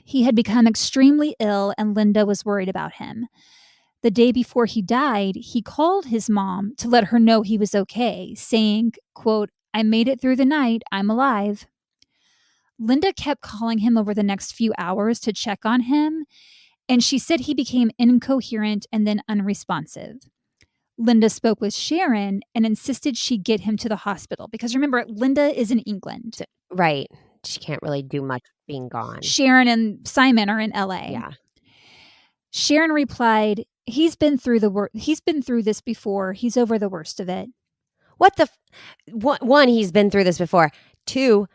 He had become extremely ill and Linda was worried about him. The day before he died, he called his mom to let her know he was okay, saying, quote, "I made it through the night. I'm alive." Linda kept calling him over the next few hours to check on him, and she said he became incoherent and then unresponsive. Linda spoke with Sharon and insisted she get him to the hospital because remember, Linda is in England. Right. She can't really do much being gone. Sharon and Simon are in LA. Yeah. Sharon replied, "He's been through this before. He's over the worst of it." What the one, he's been through this before. 2,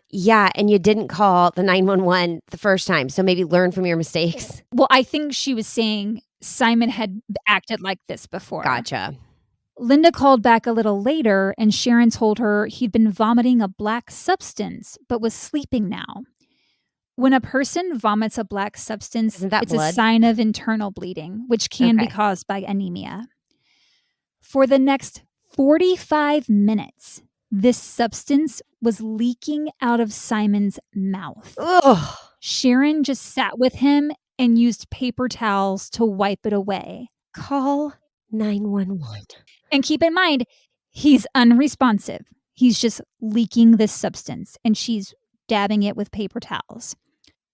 yeah, and you didn't call the 911 the first time, so maybe learn from your mistakes. Well, I think she was saying Simon had acted like this before. Gotcha. Linda called back a little later, and Sharon told her he'd been vomiting a black substance, but was sleeping now. When a person vomits a black substance, it's blood? A sign of internal bleeding, which can be caused by anemia. For the next 45 minutes, this substance was leaking out of Simon's mouth. Ugh. Sharon just sat with him and used paper towels to wipe it away. Call 911. And keep in mind, he's unresponsive. He's just leaking this substance, and she's dabbing it with paper towels.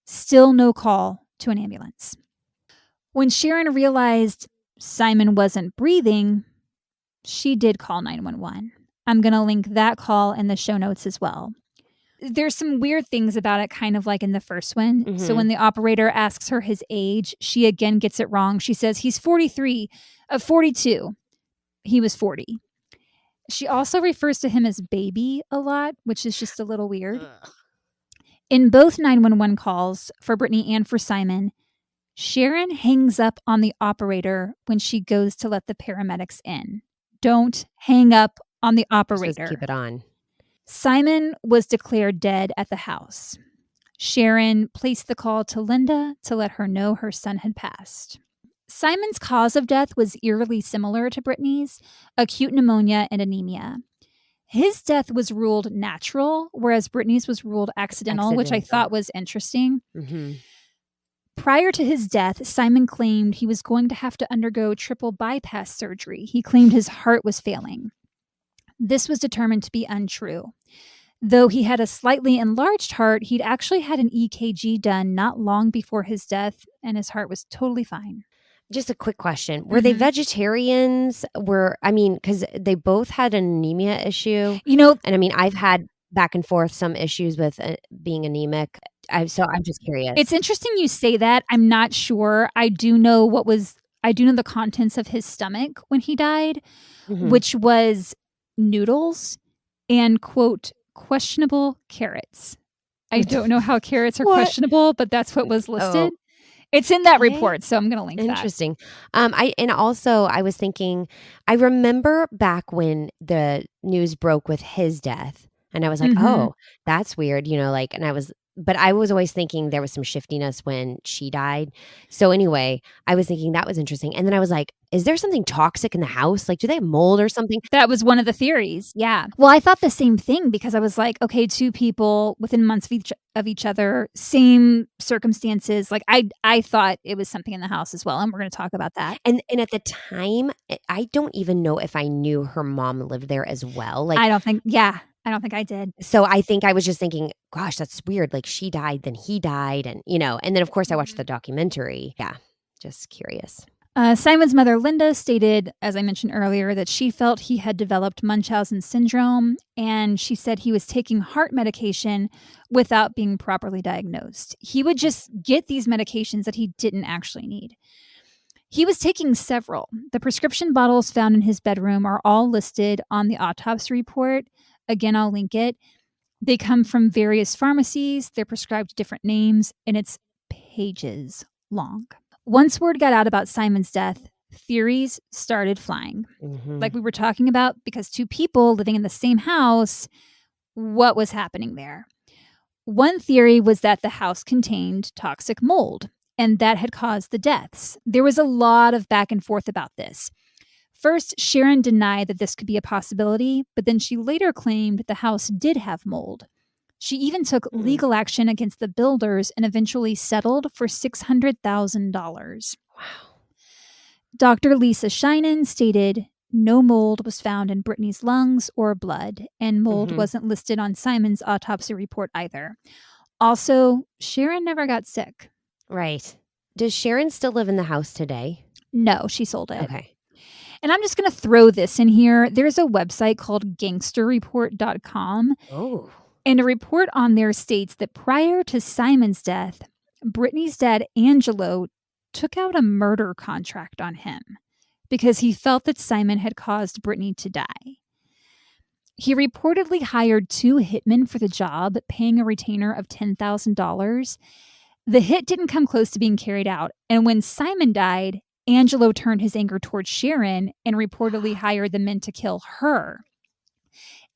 Still no call to an ambulance. When Sharon realized Simon wasn't breathing, she did call 911. I'm going to link that call in the show notes as well. There's some weird things about it, kind of like in the first one. Mm-hmm. So when the operator asks her his age, she again gets it wrong. She says he's 43, 42. He was 40. She also refers to him as baby a lot, which is just a little weird. Ugh. In both 911 calls for Brittany and for Simon, Sharon hangs up on the operator when she goes to let the paramedics in. Don't hang up on the operator. Just keep it on. Simon was declared dead at the house. Sharon placed the call to Linda to let her know her son had passed. Simon's cause of death was eerily similar to Brittany's, acute pneumonia and anemia. His death was ruled natural, whereas Brittany's was ruled accidental, which I thought was interesting. Mm-hmm. Prior to his death, Simon claimed he was going to have to undergo triple bypass surgery. He claimed his heart was failing. This was determined to be untrue. Though he had a slightly enlarged heart, he'd actually had an EKG done not long before his death, and his heart was totally fine. Just a quick question. Were they vegetarians? Because they both had an anemia issue. And I mean, I've had back and forth some issues with being anemic. So I'm just curious. It's interesting you say that. I'm not sure. I do know the contents of his stomach when he died, which was noodles and, quote, questionable carrots. I don't know how carrots are questionable, but that's what was listed. It's in that report, so I'm going to link that. Interesting. I was thinking, I remember back when the news broke with his death, and I was like, oh, that's weird, but I was always thinking there was some shiftiness when she died. So anyway, I was thinking that was interesting. And then I was like, is there something toxic in the house? Like, do they have mold or something? That was one of the theories. Yeah. Well, I thought the same thing because I was like, okay, two people within months of each other, same circumstances. Like I thought it was something in the house as well. And we're going to talk about that. And at the time, I don't even know if I knew her mom lived there as well. Like, I don't think I did. So I think I was just thinking, gosh, that's weird. Like she died, then he died. And, and then of course I watched the documentary. Yeah. Just curious. Simon's mother, Linda, stated, as I mentioned earlier, that she felt he had developed Munchausen syndrome, and she said he was taking heart medication without being properly diagnosed. He would just get these medications that he didn't actually need. He was taking several. The prescription bottles found in his bedroom are all listed on the autopsy report. Again, I'll link it. They come from various pharmacies. They're prescribed different names, and it's pages long. Once word got out about Simon's death, theories started flying. Like we were talking about, because two people living in the same house, what was happening there? One theory was that the house contained toxic mold, and that had caused the deaths. There was a lot of back and forth about this. First, Sharon denied that this could be a possibility, but then she later claimed the house did have mold. She even took legal action against the builders and eventually settled for $600,000. Wow. Dr. Lisa Shinen stated no mold was found in Brittany's lungs or blood, and mold wasn't listed on Simon's autopsy report either. Also, Sharon never got sick. Right. Does Sharon still live in the house today? No, she sold it. Okay. And I'm just going to throw this in here. There's a website called gangsterreport.com. Oh. And a report on there states that prior to Simon's death, Brittany's dad, Angelo, took out a murder contract on him because he felt that Simon had caused Brittany to die. He reportedly hired two hitmen for the job, paying a retainer of $10,000. The hit didn't come close to being carried out. And when Simon died, Angelo turned his anger towards Sharon and reportedly hired the men to kill her.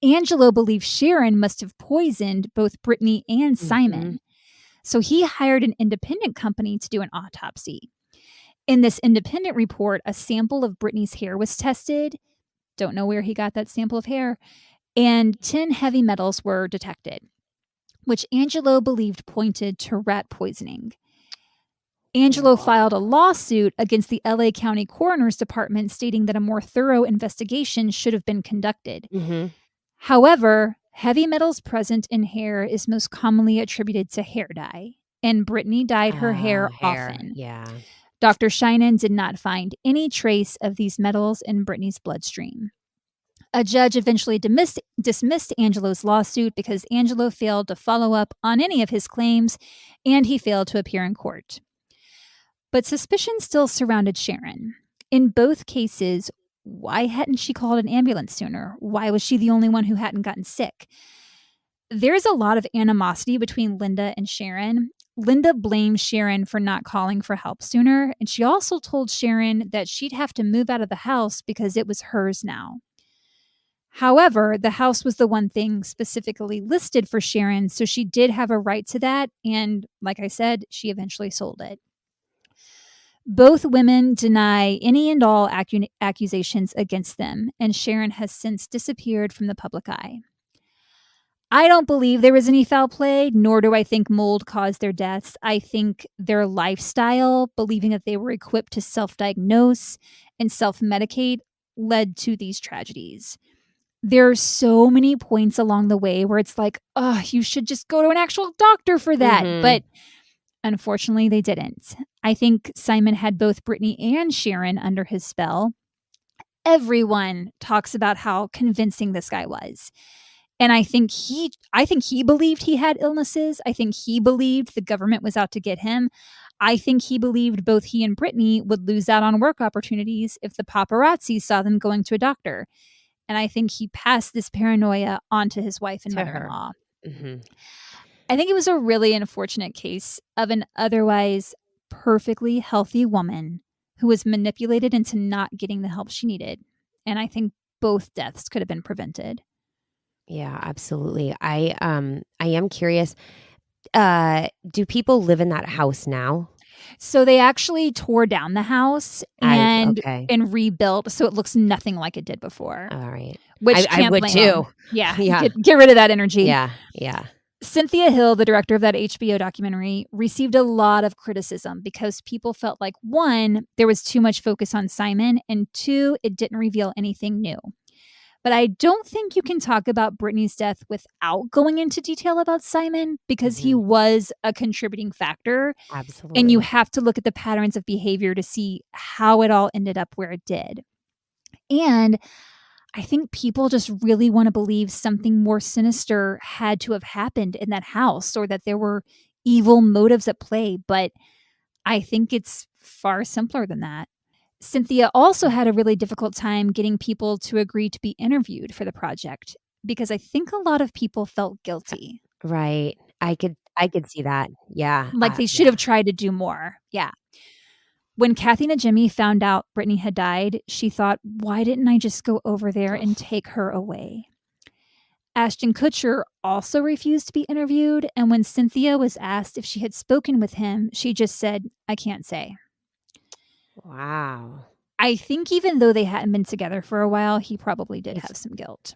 Angelo believed Sharon must have poisoned both Brittany and Simon. So he hired an independent company to do an autopsy. In this independent report, a sample of Brittany's hair was tested. Don't know where he got that sample of hair. And 10 heavy metals were detected, which Angelo believed pointed to rat poisoning. Angelo filed a lawsuit against the LA County Coroner's Department stating that a more thorough investigation should have been conducted. However, heavy metals present in hair is most commonly attributed to hair dye, and Brittany dyed her hair often. Yeah. Dr. Shinen did not find any trace of these metals in Brittany's bloodstream. A judge eventually dismissed Angelo's lawsuit because Angelo failed to follow up on any of his claims, and he failed to appear in court. But suspicion still surrounded Sharon. In both cases, why hadn't she called an ambulance sooner? Why was she the only one who hadn't gotten sick? There's a lot of animosity between Linda and Sharon. Linda blamed Sharon for not calling for help sooner, and she also told Sharon that she'd have to move out of the house because it was hers now. However, the house was the one thing specifically listed for Sharon, so she did have a right to that, and like I said, she eventually sold it. Both women deny any and all accusations against them, and Sharon has since disappeared from the public eye. I don't believe there was any foul play, nor do I think mold caused their deaths. I think their lifestyle, believing that they were equipped to self-diagnose and self-medicate, led to these tragedies. There are so many points along the way where it's like, oh, you should just go to an actual doctor for that. Mhm. But unfortunately, they didn't. I think Simon had both Brittany and Sharon under his spell. Everyone talks about how convincing this guy was. And I think he believed he had illnesses. I think he believed the government was out to get him. I think he believed both he and Brittany would lose out on work opportunities if the paparazzi saw them going to a doctor. And I think he passed this paranoia on to his wife and To her. mother-in-law. Mm-hmm. I think it was a really unfortunate case of an otherwise perfectly healthy woman who was manipulated into not getting the help she needed. And I think both deaths could have been prevented. Yeah, absolutely. I am curious. Do people live in that house now? So they actually tore down the house and Okay. rebuilt, so it looks nothing like it did before. All right. Which I would blame too. 'em. Yeah, Yeah. get rid of that energy. Yeah. Yeah. Cynthia Hill, the director of that HBO documentary, received a lot of criticism because people felt like, one, there was too much focus on Simon, and two, it didn't reveal anything new. But I don't think you can talk about Brittany's death without going into detail about Simon because he was a contributing factor. Absolutely. And you have to look at the patterns of behavior to see how it all ended up where it did. And I think people just really want to believe something more sinister had to have happened in that house or that there were evil motives at play. But I think it's far simpler than that. Cynthia also had a really difficult time getting people to agree to be interviewed for the project because I think a lot of people felt guilty. Right. I could see that. Yeah. Like they should have tried to do more. Yeah. When Kathy Najimy found out Brittany had died, she thought, why didn't I just go over there and take her away? Ashton Kutcher also refused to be interviewed, and when Cynthia was asked if she had spoken with him, she just said, I can't say. Wow. I think even though they hadn't been together for a while, he probably did have some guilt.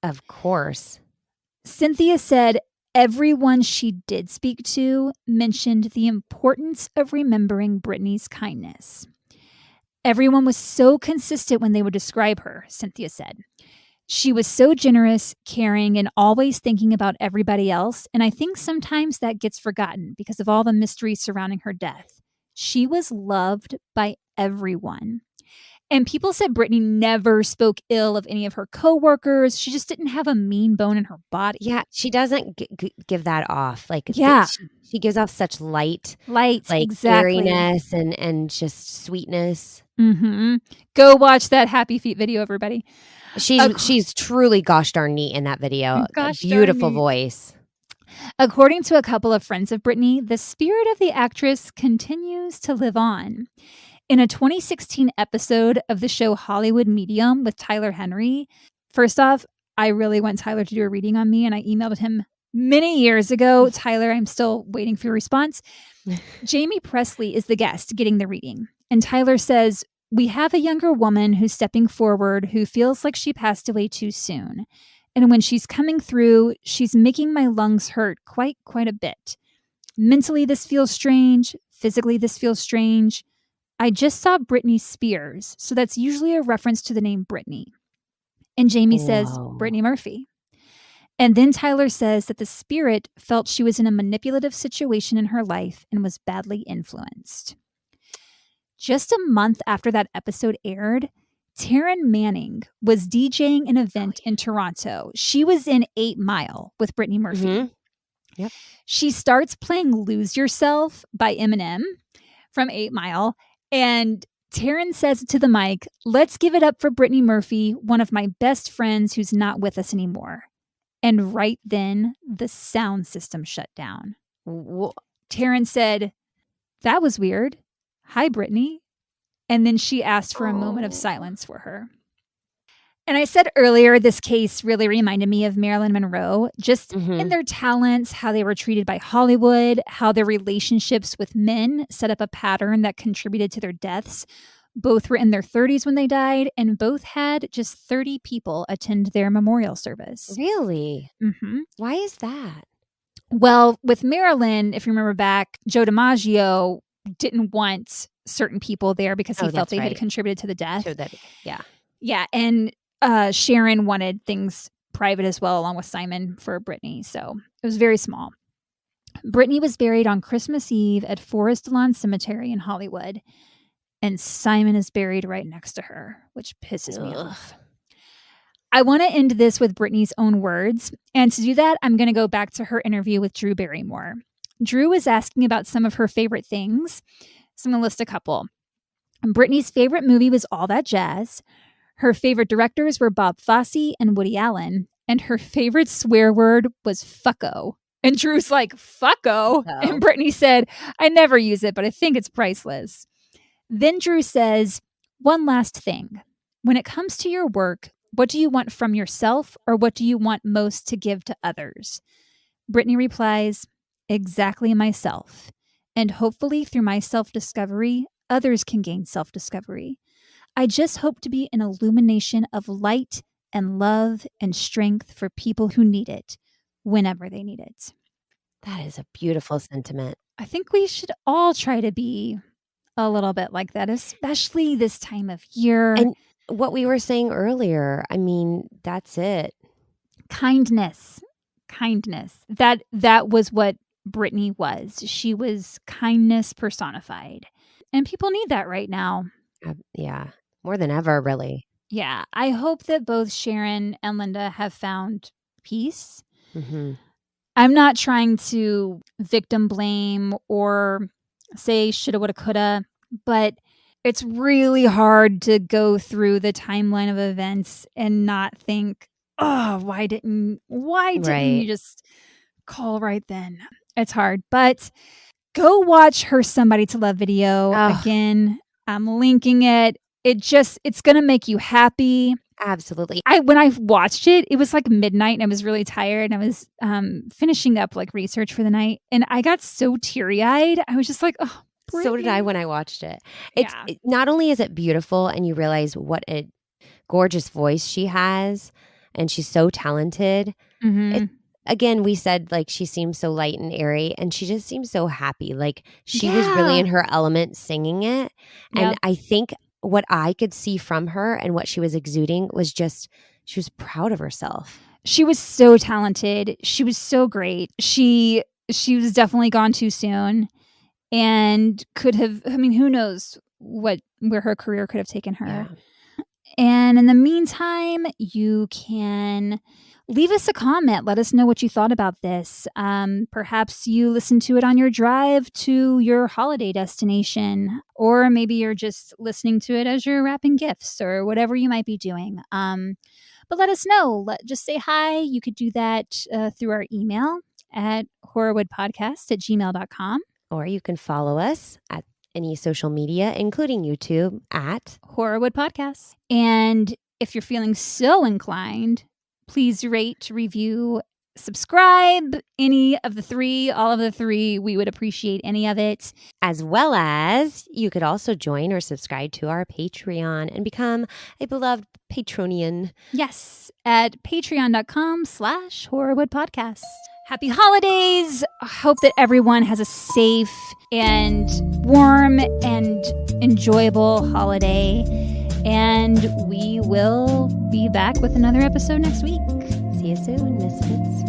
Of course. Cynthia said everyone she did speak to mentioned the importance of remembering Brittany's kindness. Everyone was so consistent when they would describe her, Cynthia said. She was so generous, caring, and always thinking about everybody else, and I think sometimes that gets forgotten because of all the mystery surrounding her death. She was loved by everyone. And people said Brittany never spoke ill of any of her coworkers. She just didn't have a mean bone in her body. Yeah, she doesn't give that off. Like, yeah, she gives off such light, like exactly, airiness and just sweetness. Mm-hmm. Go watch that Happy Feet video, everybody. She's truly gosh darn neat in that video. Beautiful voice. According to a couple of friends of Brittany, the spirit of the actress continues to live on. In a 2016 episode of the show Hollywood Medium with Tyler Henry, first off, I really want Tyler to do a reading on me, and I emailed him many years ago. Tyler, I'm still waiting for your response. Jamie Presley is the guest getting the reading, and Tyler says, we have a younger woman who's stepping forward who feels like she passed away too soon. And when she's coming through, she's making my lungs hurt quite a bit. Mentally, this feels strange. Physically, this feels strange. I just saw Britney Spears, so that's usually a reference to the name Brittany. And Jamie says, Brittany Murphy. And then Tyler says that the spirit felt she was in a manipulative situation in her life and was badly influenced. Just a month after that episode aired, Taryn Manning was DJing an event in Toronto. She was in 8 Mile with Brittany Murphy. Mhm. Yep. She starts playing Lose Yourself by Eminem from 8 Mile. And Taryn says to the mic, "Let's give it up for Brittany Murphy, one of my best friends who's not with us anymore." And right then, the sound system shut down. Taryn said, "That was weird. Hi, Brittany." And then she asked for a moment of silence for her. And I said earlier, this case really reminded me of Marilyn Monroe, just in their talents, how they were treated by Hollywood, how their relationships with men set up a pattern that contributed to their deaths. Both were in their 30s when they died, and both had just 30 people attend their memorial service. Really? Mm-hmm. Why is that? Well, with Marilyn, if you remember back, Joe DiMaggio didn't want certain people there because he felt they had contributed to the death. Yeah. And Sharon wanted things private as well, along with Simon for Brittany. So it was very small. Brittany was buried on Christmas Eve at Forest Lawn Cemetery in Hollywood. And Simon is buried right next to her, which pisses me off. I want to end this with Brittany's own words. And to do that, I'm going to go back to her interview with Drew Barrymore. Drew was asking about some of her favorite things. So I'm going to list a couple. Brittany's favorite movie was All That Jazz. Her favorite directors were Bob Fosse and Woody Allen. And her favorite swear word was fucko. And Drew's like, fucko? No. And Brittany said, "I never use it, but I think it's priceless." Then Drew says, "One last thing. When it comes to your work, what do you want from yourself, or what do you want most to give to others?" Brittany replies, "Exactly myself. And hopefully through my self-discovery, others can gain self-discovery. I just hope to be an illumination of light and love and strength for people who need it, whenever they need it." That is a beautiful sentiment. I think we should all try to be a little bit like that, especially this time of year. And what we were saying earlier, I mean, that's it. Kindness. That was what Brittany was. She was kindness personified. And people need that right now. Yeah. More than ever, really. Yeah. I hope that both Sharon and Linda have found peace. Mm-hmm. I'm not trying to victim blame or say shoulda, woulda, coulda, but it's really hard to go through the timeline of events and not think, "Oh, why didn't you just call right then?" It's hard, but go watch her Somebody to Love video. Again, I'm linking it. It's going to make you happy. Absolutely. When I watched it, it was like midnight and I was really tired. And I was finishing up like research for the night and I got so teary-eyed. I was just like, "Oh, Brittany." So did I when I watched it. Not only is it beautiful and you realize what a gorgeous voice she has and she's so talented. Mm-hmm. Again, we said like she seems so light and airy and she just seems so happy. Like she was really in her element singing it. And I think what I could see from her and what she was exuding was just, she was proud of herself. She was so talented. She was so great. She was definitely gone too soon and could have, I mean, who knows where her career could have taken her. Yeah. And in the meantime, you can leave us a comment. Let us know what you thought about this. Perhaps you listened to it on your drive to your holiday destination, or maybe you're just listening to it as you're wrapping gifts or whatever you might be doing. But let us know. Just say hi. You could do that through our email at horrorwoodpodcast@gmail.com. Or you can follow us at any social media, including YouTube, at Horrorwood Podcast. And if you're feeling so inclined, please rate, review, subscribe, any of the three, all of the three. We would appreciate any of it. As well as you could also join or subscribe to our Patreon and become a beloved Patronian. Yes, at patreon.com/horrorwoodpodcast. Happy holidays. I hope that everyone has a safe and warm and enjoyable holiday. And we will be back with another episode next week. See you soon, Misfits.